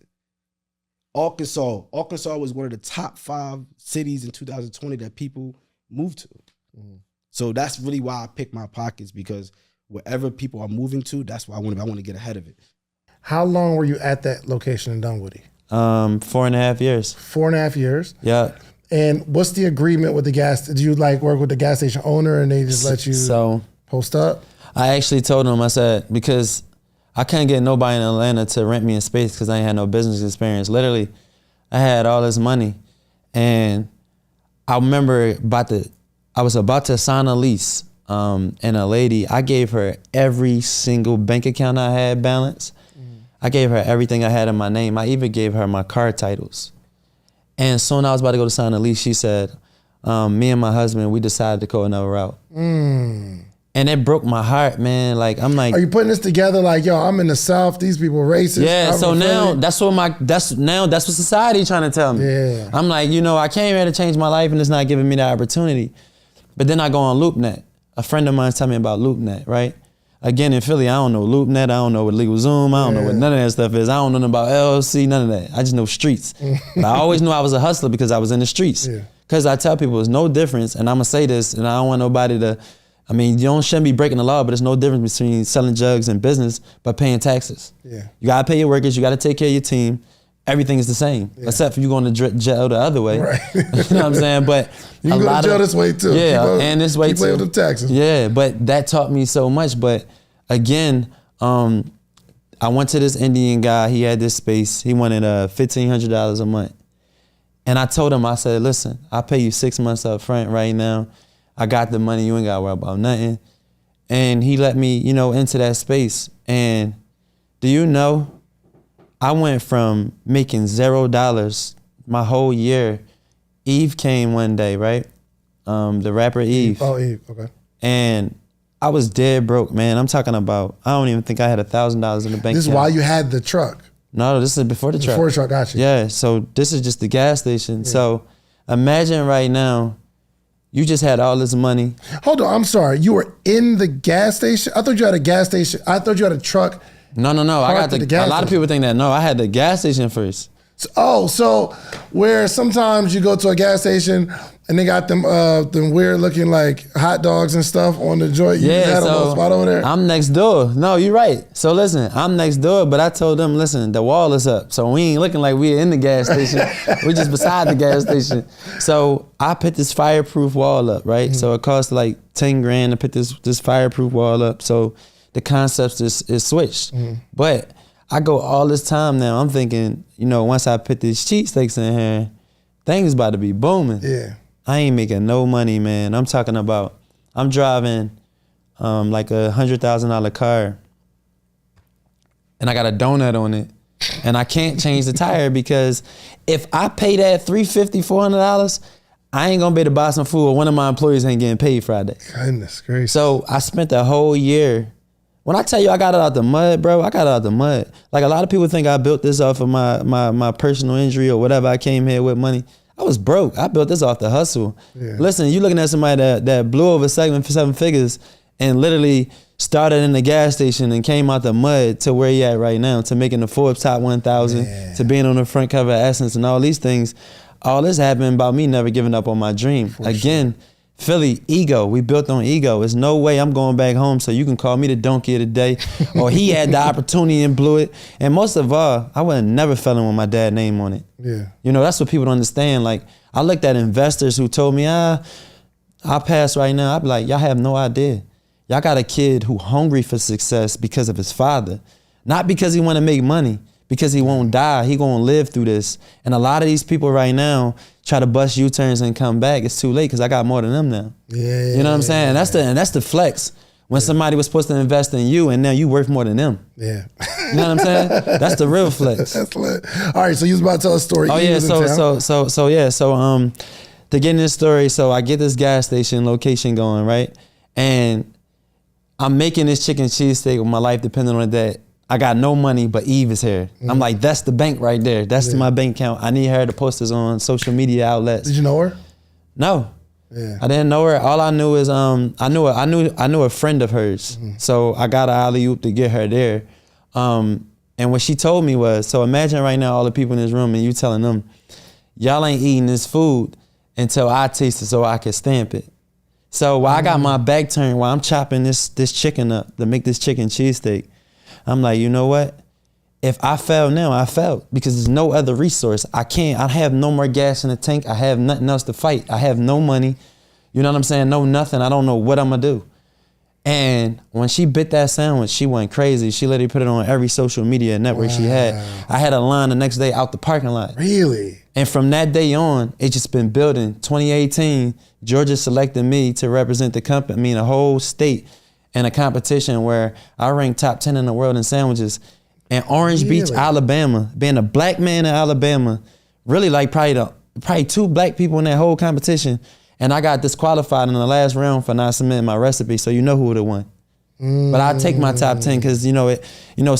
Arkansas was one of the top 5 cities in 2020 that people moved to. So that's really why I picked my pockets, because wherever people are moving to, that's why I want to get ahead of it. How long were you at that location in Dunwoody? 4.5 years. 4.5 years? Yeah. And what's the agreement with the gas? Did you like work with the gas station owner and they just let you post up? I actually told them, I said, because I couldn't get nobody in Atlanta to rent me a space because I ain't had no business experience. Literally, I had all this money, and I remember I was about to sign a lease, and a lady, I gave her every single bank account I had balance. I gave her everything I had in my name. I even gave her my car titles. And soon I was about to go to sign a lease, she said, me and my husband, we decided to go another route. And it broke my heart, man. Like, I'm like, are you putting this together like, yo, I'm in the South, these people racist? yeah, so now that's what society trying to tell me. Yeah. I'm like, I came here to change my life and it's not giving me that opportunity. But then I go on LoopNet. A friend of mine's telling me about LoopNet, right? Again, in Philly, I don't know LoopNet, I don't know what LegalZoom, I don't know what none of that stuff is. I don't know nothing about LLC, none of that. I just know streets. But I always knew I was a hustler because I was in the streets. Because I tell people there's no difference, and I'm gonna say this, and I don't want nobody to, shouldn't be breaking the law, but there's no difference between selling drugs and business but paying taxes. You gotta pay your workers, you gotta take care of your team. Everything is the same, except for you going to jail the other way. Right. You know what I'm saying? But you can go to jail this way too. Yeah, and this way too. Keep paying the taxes. Yeah, but that taught me so much. But again, I went to this Indian guy. He had this space. He wanted $1,500 a month. And I told him, I said, listen, I'll pay you 6 months up front right now. I got the money. You ain't got to worry about nothing. And he let me, into that space. And do you know, I went from making $0 my whole year. Eve came one day, right? The rapper Eve. Oh, Eve, okay. And I was dead broke, man. I'm talking about, I don't even think I had $1,000 in the bank. This is why you had the truck. No, this is before the truck. Before the truck, got you. Yeah, so this is just the gas station. So imagine right now, you just had all this money. Hold on, I'm sorry. You were in the gas station? I thought you had a gas station. I thought you had a truck. No. I got a lot of people think that. No, I had the gas station first. So where sometimes you go to a gas station and they got them weird looking like hot dogs and stuff on the joint. You just had a little spot over there. I'm next door. No, you're right. So listen, I'm next door, but I told them, listen, the wall is up. So we ain't looking like we're in the gas station. We're just beside the gas station. So I put this fireproof wall up, right? So it cost like 10 grand to put this fireproof wall up. So the concept is switched. But I go all this time now, I'm thinking, once I put these cheesesteaks in here, things about to be booming. Yeah. I ain't making no money, man. I'm talking about, I'm driving like $100,000 car, and I got a donut on it, and I can't change the tire because if I pay that $350, $400, I ain't gonna be able to buy some food, or one of my employees ain't getting paid Friday. Goodness gracious. So I spent the whole year. When I tell you I got it out the mud, bro, I got it out the mud. Like a lot of people think I built this off of my personal injury or whatever. I came here with money. I was broke. I built this off the hustle. Yeah. Listen, you looking at somebody that blew over seven figures and literally started in the gas station and came out the mud to where he at right now, to making the Forbes Top 1000, to being on the front cover of Essence and all these things. All this happened about me never giving up on my dream. Again, Philly, ego. We built on ego. There's no way I'm going back home so you can call me the donkey of the day. Or he had the opportunity and blew it. And most of all, I would have never fell in with my dad's name on it. Yeah. That's what people don't understand. Like, I looked at investors who told me, I'll pass right now. I'd be like, y'all have no idea. Y'all got a kid who hungry for success because of his father. Not because he want to make money. Because he won't die, he gonna live through this. And a lot of these people right now try to bust U-turns and come back. It's too late because I got more than them now. Yeah. You know what I'm saying? And that's the flex. When somebody was supposed to invest in you and now you worth more than them. Yeah. You know what I'm saying? That's the real flex. That's lit. All right, so you was about to tell a story. Oh yeah, so to get in this story, so I get this gas station location going, right? And I'm making this chicken cheesesteak with my life depending on that. I got no money, but Eve is here. I'm like, that's the bank right there. That's my bank account. I need her to post this on social media outlets. Did you know her? No. Yeah. I didn't know her. All I knew is I knew a friend of hers. So I got an alley-oop to get her there. And what she told me was, so imagine right now all the people in this room and you telling them, y'all ain't eating this food until I taste it so I can stamp it. So while I got my back turned, while I'm chopping this chicken up to make this chicken cheesesteak, I'm like, you know what? If I fail now, I failed because there's no other resource. I have no more gas in the tank. I have nothing else to fight. I have no money. You know what I'm saying? No nothing. I don't know what I'm gonna do. And when she bit that sandwich, she went crazy. She literally put it on every social media network she had. I had a line the next day out the parking lot. Really? And from that day on, it just been building. 2018, Georgia selected me to represent the company, I mean, the whole state in a competition where I ranked top 10 in the world in sandwiches. And Orange Beach, Alabama, being a black man in Alabama, really like probably 2 black people in that whole competition. And I got disqualified in the last round for not submitting my recipe, so you know who would have won. But I take my top 10 because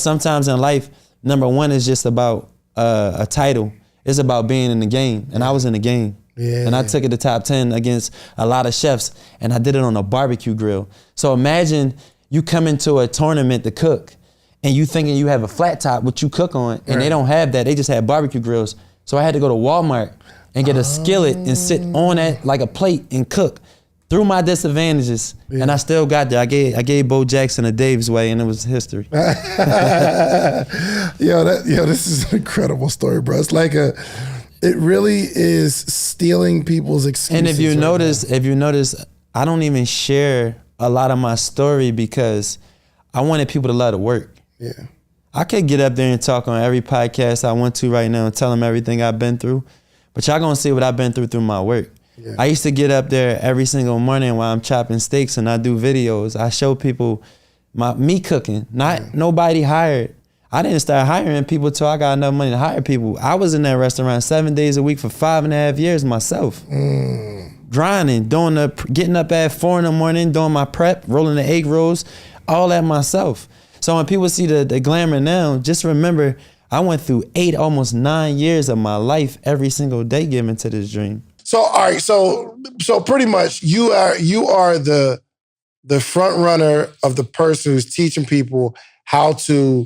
sometimes in life, number one is just about a title. It's about being in the game, and I was in the game. Yeah. And I took it to top 10 against a lot of chefs, and I did it on a barbecue grill. So imagine you come into a tournament to cook, and you thinking you have a flat top, which you cook on, and they don't have that. They just have barbecue grills. So I had to go to Walmart and get a skillet and sit on that like a plate and cook through my disadvantages. And I still got there. I gave Bo Jackson a Dave's way, and it was history. This is an incredible story, bro. It's like it really is stealing people's excuses. And if you notice, I don't even share a lot of my story because I wanted people to love the work. Yeah. I could get up there and talk on every podcast I went to right now and tell them everything I've been through, but y'all gonna see what I've been through my work. Yeah. I used to get up there every single morning while I'm chopping steaks and I do videos. I show people me cooking, not nobody hired. I didn't start hiring people till I got enough money to hire people. I was in that restaurant 7 days a week for 5.5 years myself. Grinding, getting up at 4 in the morning, doing my prep, rolling the egg rolls, all that myself. So when people see the glamour now, just remember I went through 8, almost 9 years of my life every single day giving to this dream. So all right, so pretty much you are the front runner of the person who's teaching people how to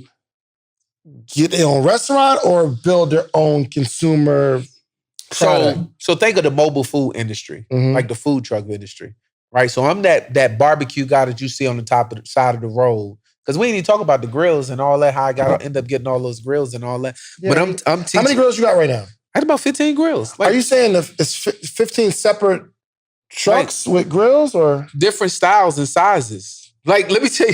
get their own restaurant or build their own consumer product. So think of the mobile food industry, like the food truck industry, right? So I'm that barbecue guy that you see on the side of the road. Because we ain't even talk about the grills and all that, how I got to end up getting all those grills and all that. Yeah, but I'm teaching. How many grills you got right now? I had about 15 grills. Are you saying it's 15 separate trucks with grills or? Different styles and sizes. Like, let me tell you,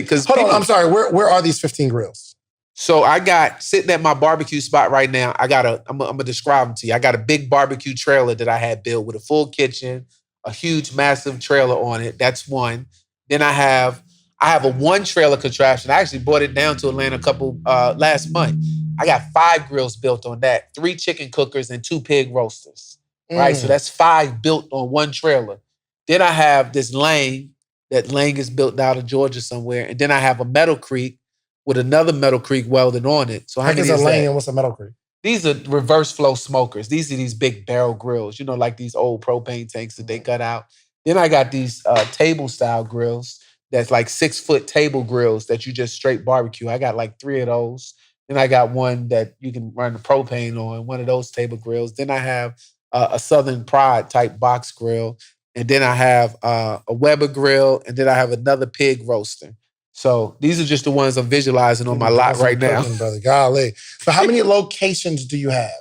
because hold on, I'm sorry, where are these 15 grills? So I got, sitting at my barbecue spot right now, I'm gonna describe them to you. I got a big barbecue trailer that I had built with a full kitchen, a huge, massive trailer on it. That's one. Then I have a 1 trailer contraption. I actually brought it down to Atlanta last month. I got 5 grills built on that, 3 chicken cookers and 2 pig roasters, right? So that's 5 built on 1 trailer. Then I have this Lang. That Lang is built out of Georgia somewhere. And then I have a Metal Creek with another Metal Creek welded on it. So how many is a Lang and what's a Metal Creek? These are reverse flow smokers. These are these big barrel grills, like these old propane tanks that they cut out. Then I got these table style grills. That's like 6-foot table grills that you just straight barbecue. I got like 3 of those. Then I got one that you can run the propane on, one of those table grills. Then I have a Southern Pride type box grill. And then I have a Weber grill. And then I have another pig roaster. So these are just the ones I'm visualizing on my lot right now. Brother. Golly. So how many locations do you have?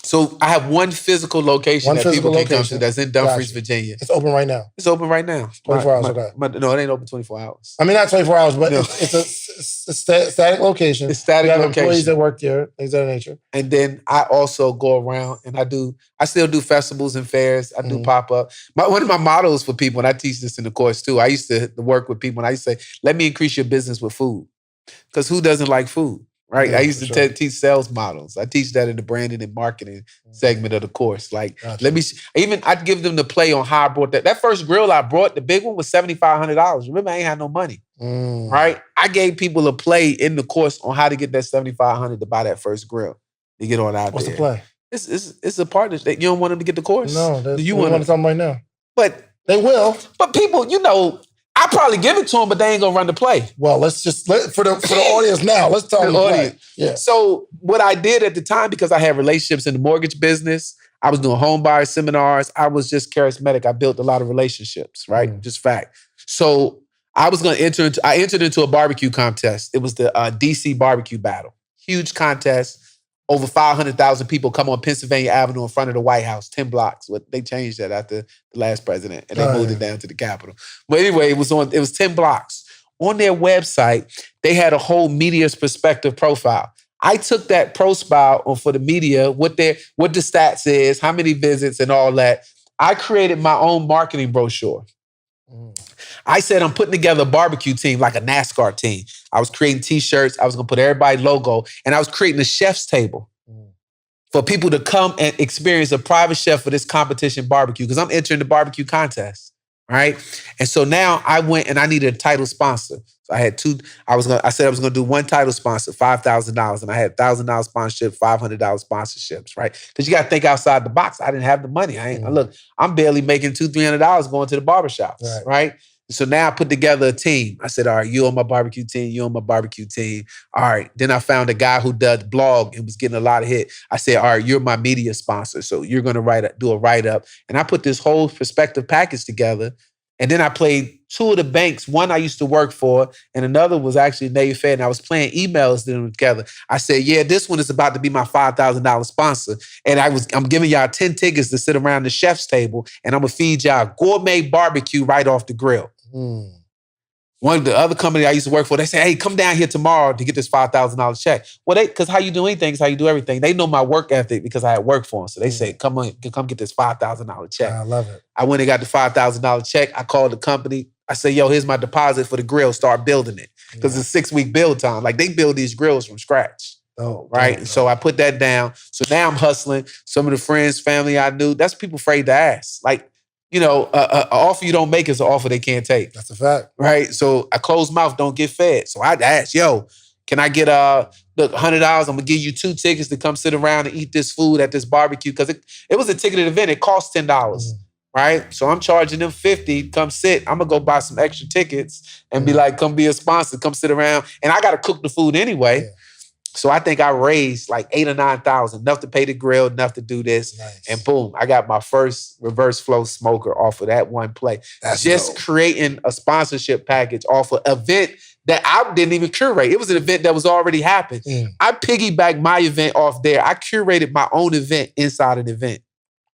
So I have one physical location that people can come to that's in Dumfries, Virginia. It's open right now? It's open right now. 24 hours, okay. No, it ain't open 24 hours. I mean, not 24 hours, but it's a static location. It's static location. Employees that work there, things of that nature. And then I also go around and I still do festivals and fairs. I do pop-up. One of my mottos for people, and I teach this in the course too, I used to work with people and I used to say, let me increase your business with food. Because who doesn't like food? Right, I used to teach sales models. I teach that in the branding and marketing segment of the course. Like, I'd give them the play on how I brought that. That first grill I brought, the big one, was $7,500. Remember, I ain't had no money. Right, I gave people a play in the course on how to get that $7,500 to buy that first grill to get on out What's there. What's the play? It's a partnership. You don't want them to get the course. No, you want to tell them right now. But they will. But people, I I'll probably give it to them, but they ain't gonna run the play. Well, for the audience now, let's tell them the audience. Yeah. So what I did at the time, because I had relationships in the mortgage business, I was doing home buyer seminars. I was just charismatic. I built a lot of relationships, right? Just fact. So I entered into a barbecue contest. It was the DC barbecue battle. Huge contest. Over 500,000 people come on Pennsylvania Avenue in front of the White House, 10 blocks. They changed that after the last president, and they moved it down to the Capitol. But anyway, it was 10 blocks. On their website, they had a whole media's perspective profile. I took that profile for the media, what the stats is, how many visits and all that. I created my own marketing brochure. I said I'm putting together a barbecue team like a NASCAR team. I was creating t-shirts. I was going to put everybody's logo. And I was creating a chef's table for people to come and experience a private chef for this competition barbecue because I'm entering the barbecue contest, right? And so now I went and I needed a title sponsor. So I had I said I was going to do one title sponsor, $5,000. And I had $1,000 sponsorship, $500 sponsorships, right? Because you got to think outside the box. I didn't have the money. Look, I'm barely making $200, $300 going to the barbershops, right? So now I put together a team. I said, all right, you on my barbecue team, you on my barbecue team. All right. Then I found a guy who does blog and was getting a lot of hit. I said, all right, you're my media sponsor. So you're going to do a write-up. And I put this whole perspective package together. And then I played two of the banks. One I used to work for, and another was actually Navy Fed. And I was playing emails together. I said, yeah, this one is about to be my $5,000 sponsor. And I'm giving y'all 10 tickets to sit around the chef's table, and I'm going to feed y'all gourmet barbecue right off the grill. One of the other company I used to work for, they say, hey, come down here tomorrow to get this $5,000 check. Well, because how you do anything is how you do everything. They know my work ethic because I had worked for them. So they say, come get this $5,000 check. I love it. I went and got the $5,000 check. I called the company. I said, yo, here's my deposit for the grill. Start building it. Because it's 6-week build time. Like they build these grills from scratch. Right? So I put that down. So now I'm hustling. Some of the friends, family I knew, that's people afraid to ask. Like, an offer you don't make is an offer they can't take. That's a fact. Right? So a closed mouth don't get fed. So I asked, yo, can I get $100? I'm going to give you 2 tickets to come sit around and eat this food at this barbecue. Because it was a ticketed event. It cost $10. Right? So I'm charging them $50. Come sit. I'm going to go buy some extra tickets and be like, come be a sponsor. Come sit around. And I got to cook the food anyway. Yeah. So I think I raised like $8,000 or $9,000, enough to pay the grill, enough to do this. Nice. And boom, I got my first reverse flow smoker off of that one play. That's just dope. Creating a sponsorship package off of an event that I didn't even curate. It was an event that was already happened. I piggybacked my event off there. I curated my own event inside an event.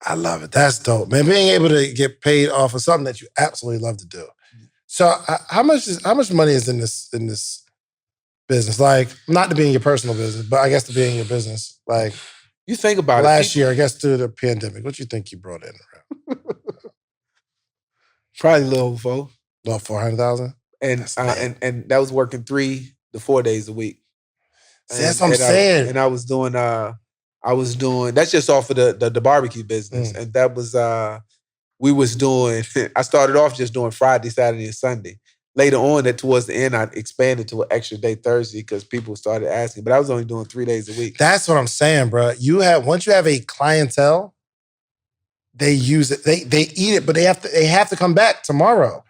I love it. That's dope, man. Being able to get paid off of something that you absolutely love to do. So how much money is in this business? Like, not to be in your personal business, but I guess to be in your business. Like, you think about last year, I guess through the pandemic, what you think you brought in around? Probably a little over About 400,000? And that was working 3 to 4 days a week. See, that's what I'm saying. And I was doing that's just off of the barbecue business. And that was we was doing, I started off just doing Friday, Saturday, and Sunday. Later on, towards the end, I expanded to an extra day Thursday because people started asking. But I was only doing 3 days a week. That's what I'm saying, bro. Once you have a clientele, they use it. They eat it, but they have to come back tomorrow.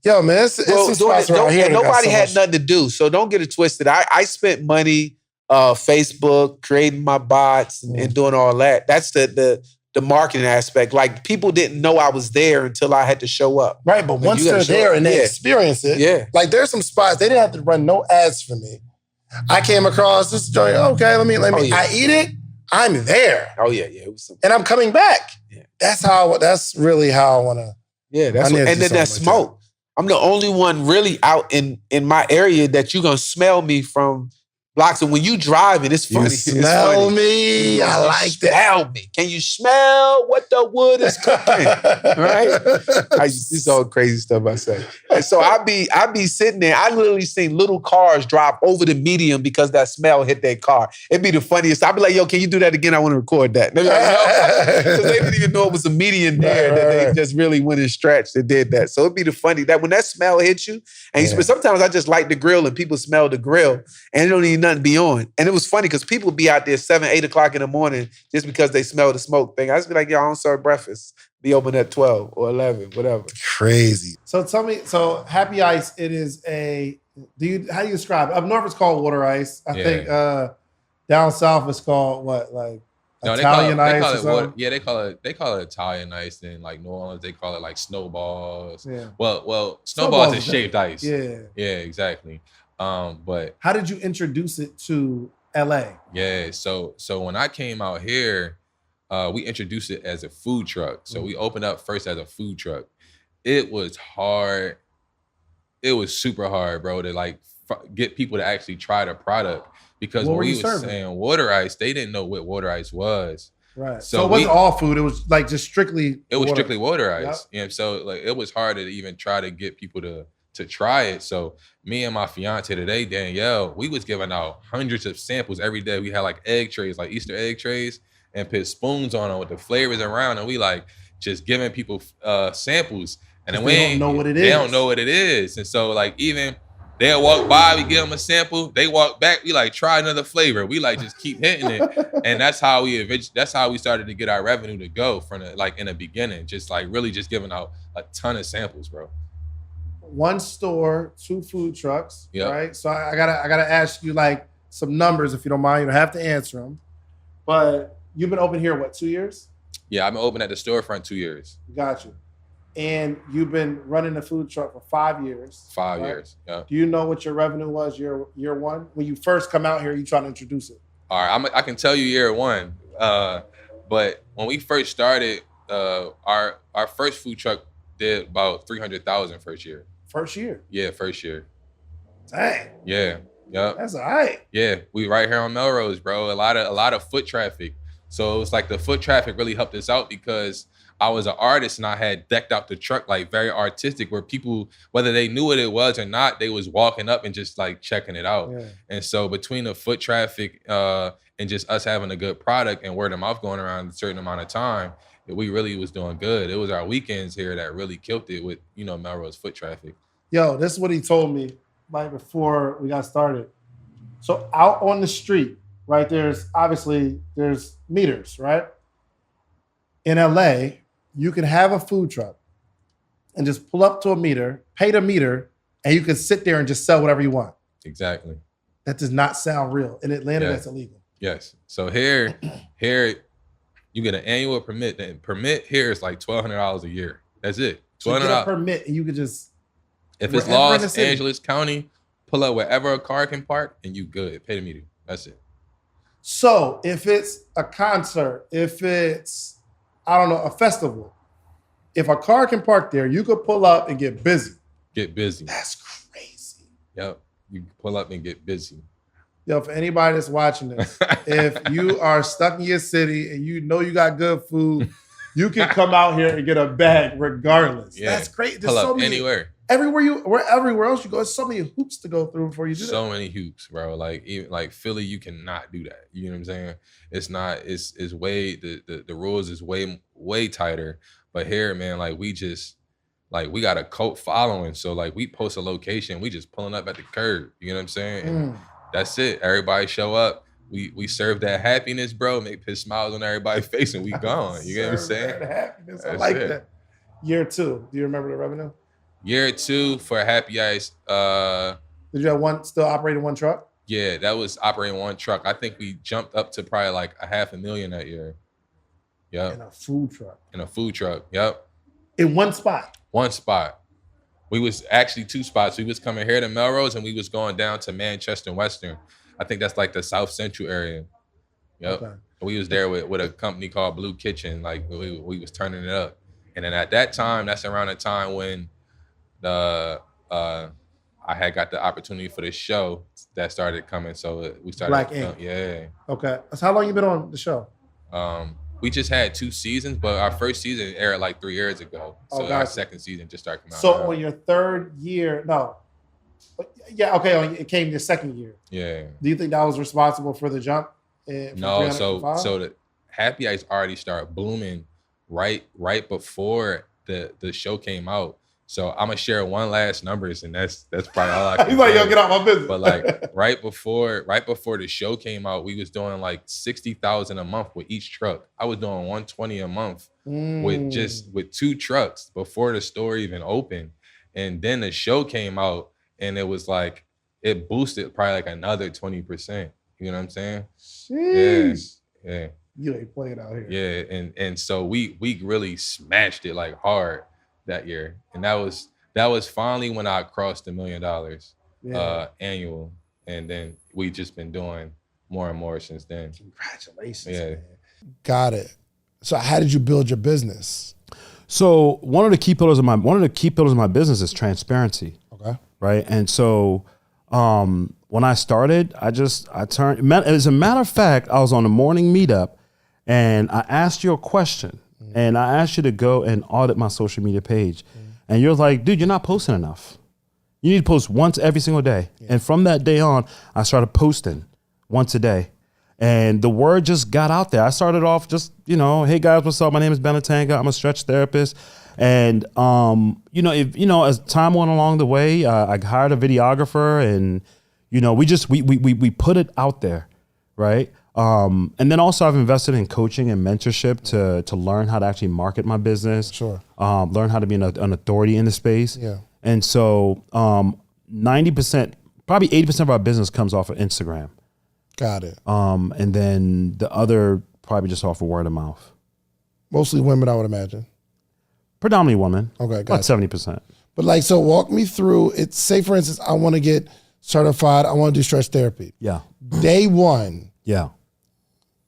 Yo, man, it's some spots around here. Nobody had nothing to do, so don't get it twisted. I spent money, Facebook, creating my bots and doing all that. That's the marketing aspect. Like, people didn't know I was there until I had to show up. Right, but once they're there and they experience it, like there's some spots, they didn't have to run no ads for me. I came across this joint, okay, let me, I eat it, I'm there. Oh yeah, it was and I'm coming back. Yeah. That's really how I want to. Yeah, and then that smoke. I'm the only one really out in my area that you're going to smell me from blocks. And when you driving, it's funny. You smell me. I like that. Smell me. Can you smell what the wood is cooking? Right? This is all crazy stuff I say. And so I be sitting there. I literally seen little cars drop over the median because that smell hit their car. It'd be the funniest. I'd be like, yo, can you do that again? I want to record that. They're like, no. Because they didn't even know it was a median there that they just really went and stretched and did that. So it'd be the funny that when that smell hits you, and sometimes I just light the grill and people smell the grill and it don't need nothing be on. And it was funny because people be out there 7, 8 o'clock in the morning just because they smell the smoke thing. I just be like, yo, I don't serve breakfast. Be open at 12 or 11, whatever. crazy. So tell me, so Happy Ice, it is how do you describe it? Up north it's called water ice. I think down south it's called what, like Italian ice? They call it water. Yeah, they call it Italian ice. And like New Orleans, they call it like snowballs. Yeah. Well, snowballs is shaved ice. Yeah. Yeah, exactly. But how did you introduce it to LA? Yeah, so when I came out here, we introduced it as a food truck. So we opened up first as a food truck. It was hard. It was super hard, bro, to like get people to actually try the product, because when we was saying water ice, they didn't know what water ice was. Right. So it wasn't all food. It was like just strictly. It was strictly water ice. Yep. And so like it was hard to even try to get people to try it. So me and my fiance today, Danielle, we was giving out hundreds of samples every day. We had like egg trays, like Easter egg trays, and put spoons on them with the flavors around, and we like just giving people samples. And then they don't know what it is. They don't know what it is. And so like even they'll walk by, we give them a sample, they walk back, we like try another flavor. We like just keep hitting it. And that's how we started to get our revenue to go from in the beginning, just like really just giving out a ton of samples, bro. One store, 2 food trucks, right? So I gotta ask you like some numbers if you don't mind. You don't have to answer them. But you've been open here, what, 2 years? Yeah, I've been open at the storefront 2 years. Got you. And you've been running the food truck for 5 years. 5 years, yeah. Do you know what your revenue was year one? When you first come out here, you trying to introduce it? All right, I can tell you year one. But when we first started, our first food truck did about $300,000 first year. First year? Yeah, first year. Dang. Yeah. Yep. That's all right. Yeah, we right here on Melrose, bro. A lot of foot traffic. So it was like the foot traffic really helped us out, because I was an artist and I had decked out the truck like very artistic, where people, whether they knew what it was or not, they was walking up and just like checking it out. Yeah. And so between the foot traffic and just us having a good product and word of mouth going around a certain amount of time, we really was doing good. It was our weekends here that really killed it with, Melrose foot traffic. Yo, this is what he told me right before we got started. So out on the street, right, there's meters, right? In LA, you can have a food truck and just pull up to a meter, pay the meter, and you can sit there and just sell whatever you want. Exactly. That does not sound real. In Atlanta, that's illegal. Yes. So here, you get an annual permit. The permit here is like $1,200 a year. That's it. $1,200. So you get a permit and you could just. If it's Los Angeles County, pull up wherever a car can park and you good. Pay the meter. That's it. So if it's a concert, if it's, I don't know, a festival, if a car can park there, you could pull up and get busy. Get busy. That's crazy. Yep. You can pull up and get busy. Yo, for anybody that's watching this, if you are stuck in your city and you know you got good food, you can come out here and get a bag regardless. Yeah. That's great. There's pull up so many, anywhere. Everywhere else you go, there's so many hoops to go through before you do that. So many hoops, bro. Like even like Philly, you cannot do that. You know what I'm saying? It's not. It's way the rules is way tighter. But here, man, like we got a cult following. So like we post a location, we just pulling up at the curb. You know what I'm saying? And that's it. Everybody show up. We serve that happiness, bro. Put smiles on everybody's face, and we gone. You get what I'm saying? That happiness. I like that. Year 2. Do you remember the revenue? Year 2 for Happy Ice. Did you have still operating one truck? Yeah, that was operating one truck. I think we jumped up to probably like $500,000 that year. Yep. In a food truck. In a food truck. Yep. In one spot. One spot. We was actually 2 spots. We was coming here to Melrose and we was going down to Manchester Western. I think that's like the South Central area. Yep. Okay. We was there with a company called Blue Kitchen. Like we was turning it up. And then at that time, that's around the time when I had got the opportunity for this show that started coming. So we started. Black Ink. Yeah. Okay. So how long you been on the show? We just had 2 seasons, but our first season aired like 3 years ago. So our second season just started coming out. So on your 3rd year, it came your 2nd year. Yeah. Do you think that was responsible for the jump? No, so the Happy Ice already started blooming right before the show came out. So I'm gonna share one last numbers, and that's probably all I can. He's like, yo, get out my business. But like right before the show came out, we was doing like $60,000 a month with each truck. I was doing $120 a month with 2 trucks before the store even opened. And then the show came out and it was like, it boosted probably like another 20%. You know what I'm saying? Jeez. Yeah. You ain't playing out here. Yeah. And so we really smashed it like hard that year. And that was finally when I crossed $1 million annual. And then we just been doing more and more since then. Congratulations, Yeah. man. Got it. So how did you build your business? So one of the key pillars of my business is transparency. Okay. Right. And so when I started, I turned, as a matter of fact, I was on a morning meetup and I asked you a question and I asked you to go and audit my social media page. And you're like, dude, you're not posting enough. You need to post once every single day. Yeah. And from that day on, I started posting once a day. And the word just got out there. I started off just, hey guys, what's up? My name is Benatanga. I'm a stretch therapist. And, as time went along the way, I hired a videographer and, we put it out there. Right. And then also I've invested in coaching and mentorship to learn how to actually market my business. Sure. Learn how to be an authority in the space. Yeah. And so 90%, probably 80% of our business comes off of Instagram. Got it. And then the other probably just off of word of mouth. Mostly women, I would imagine. Predominantly women. Okay, about 70%. But so walk me through it. Say for instance, I want to get certified. I want to do stretch therapy. Yeah. Day one. Yeah.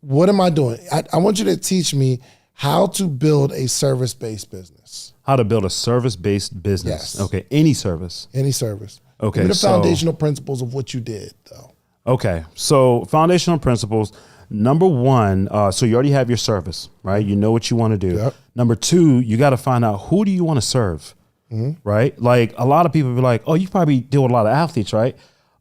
What am I doing? I want you to teach me how to build a service-based business. How to build a service-based business. Yes. Okay. Any service. Any service. Okay. Give me the foundational principles of what you did, though. Okay. So foundational principles. Number one, so you already have your service, right? You know what you want to do. Yep. Number two, you got to find out who do you want to serve, right? Like a lot of people be like, oh, you probably deal with a lot of athletes, right?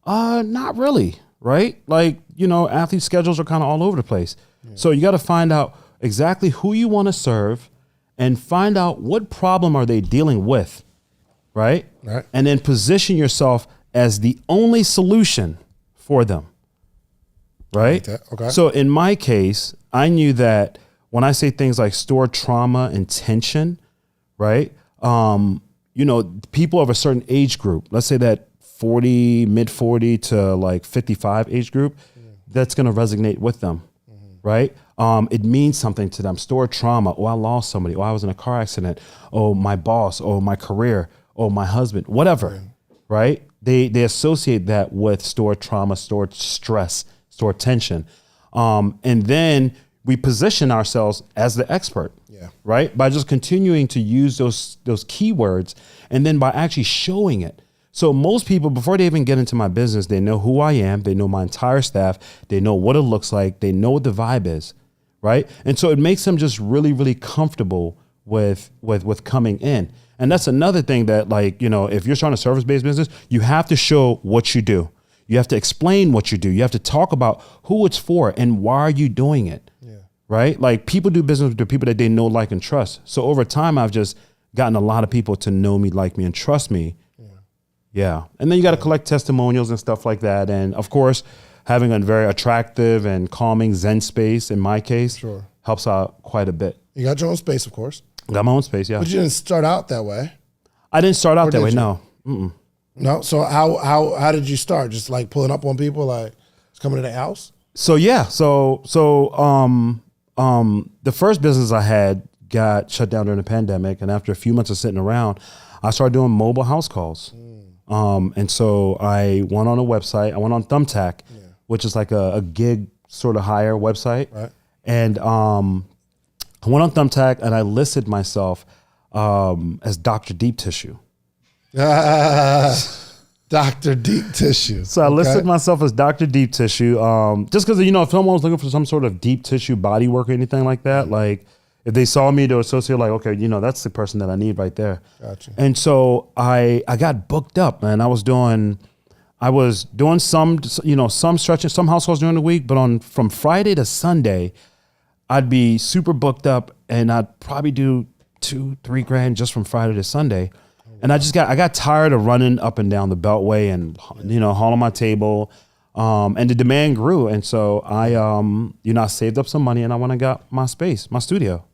Not really, right? Like, athlete schedules are kind of all over the place. Yeah. So you got to find out exactly who you want to serve and find out what problem are they dealing with, right? Right. And then position yourself as the only solution for them. Right. Okay. So in my case, I knew that when I say things like store trauma and tension, right? People of a certain age group, let's say that 40, mid 40 to like 55 age group, that's going to resonate with them. Right. It means something to them. Store trauma. Oh, I lost somebody. Oh, I was in a car accident. Oh, my boss. Oh, my career. Oh, my husband, whatever. Right. They associate that with store trauma, store stress, store tension. And then we position ourselves as the expert, right? By just continuing to use those keywords and then by actually showing it. So most people, before they even get into my business, they know who I am. They know my entire staff. They know what it looks like. They know what the vibe is, right? And so it makes them just really, really comfortable with coming in. And that's another thing that, if you're starting a service-based business, you have to show what you do. You have to explain what you do. You have to talk about who it's for and why are you doing it, right? Like people do business with the people that they know, like, and trust. So over time, I've just gotten a lot of people to know me, like me, and trust me. Yeah. And then you got to collect testimonials and stuff like that. And of course, having a very attractive and calming Zen space, in my case, helps out quite a bit. You got your own space, of course. Got my own space, yeah. But you didn't start out that way. I didn't start out that way, no. Mm-mm. No. So how did you start? Just like pulling up on people, like coming to the house? So yeah. So the first business I had got shut down during the pandemic, and after a few months of sitting around, I started doing mobile house calls. And so I went on a website. I went on Thumbtack, which is like a gig sort of hire website. Right. And I went on Thumbtack and I listed myself as Dr. Deep Tissue. Dr. Deep Tissue. So I listed myself as Dr. Deep Tissue, just because, if someone was looking for some sort of deep tissue body work or anything like that, like if they saw me, they would associate like, okay, that's the person that I need right there. Gotcha. And so I got booked up, man. I was doing some stretching, some house calls during the week, but from Friday to Sunday, I'd be super booked up and I'd probably do $2-3 grand just from Friday to Sunday. And I got tired of running up and down the Beltway and, hauling my table. And the demand grew. And so I saved up some money and I went and got my space, my studio.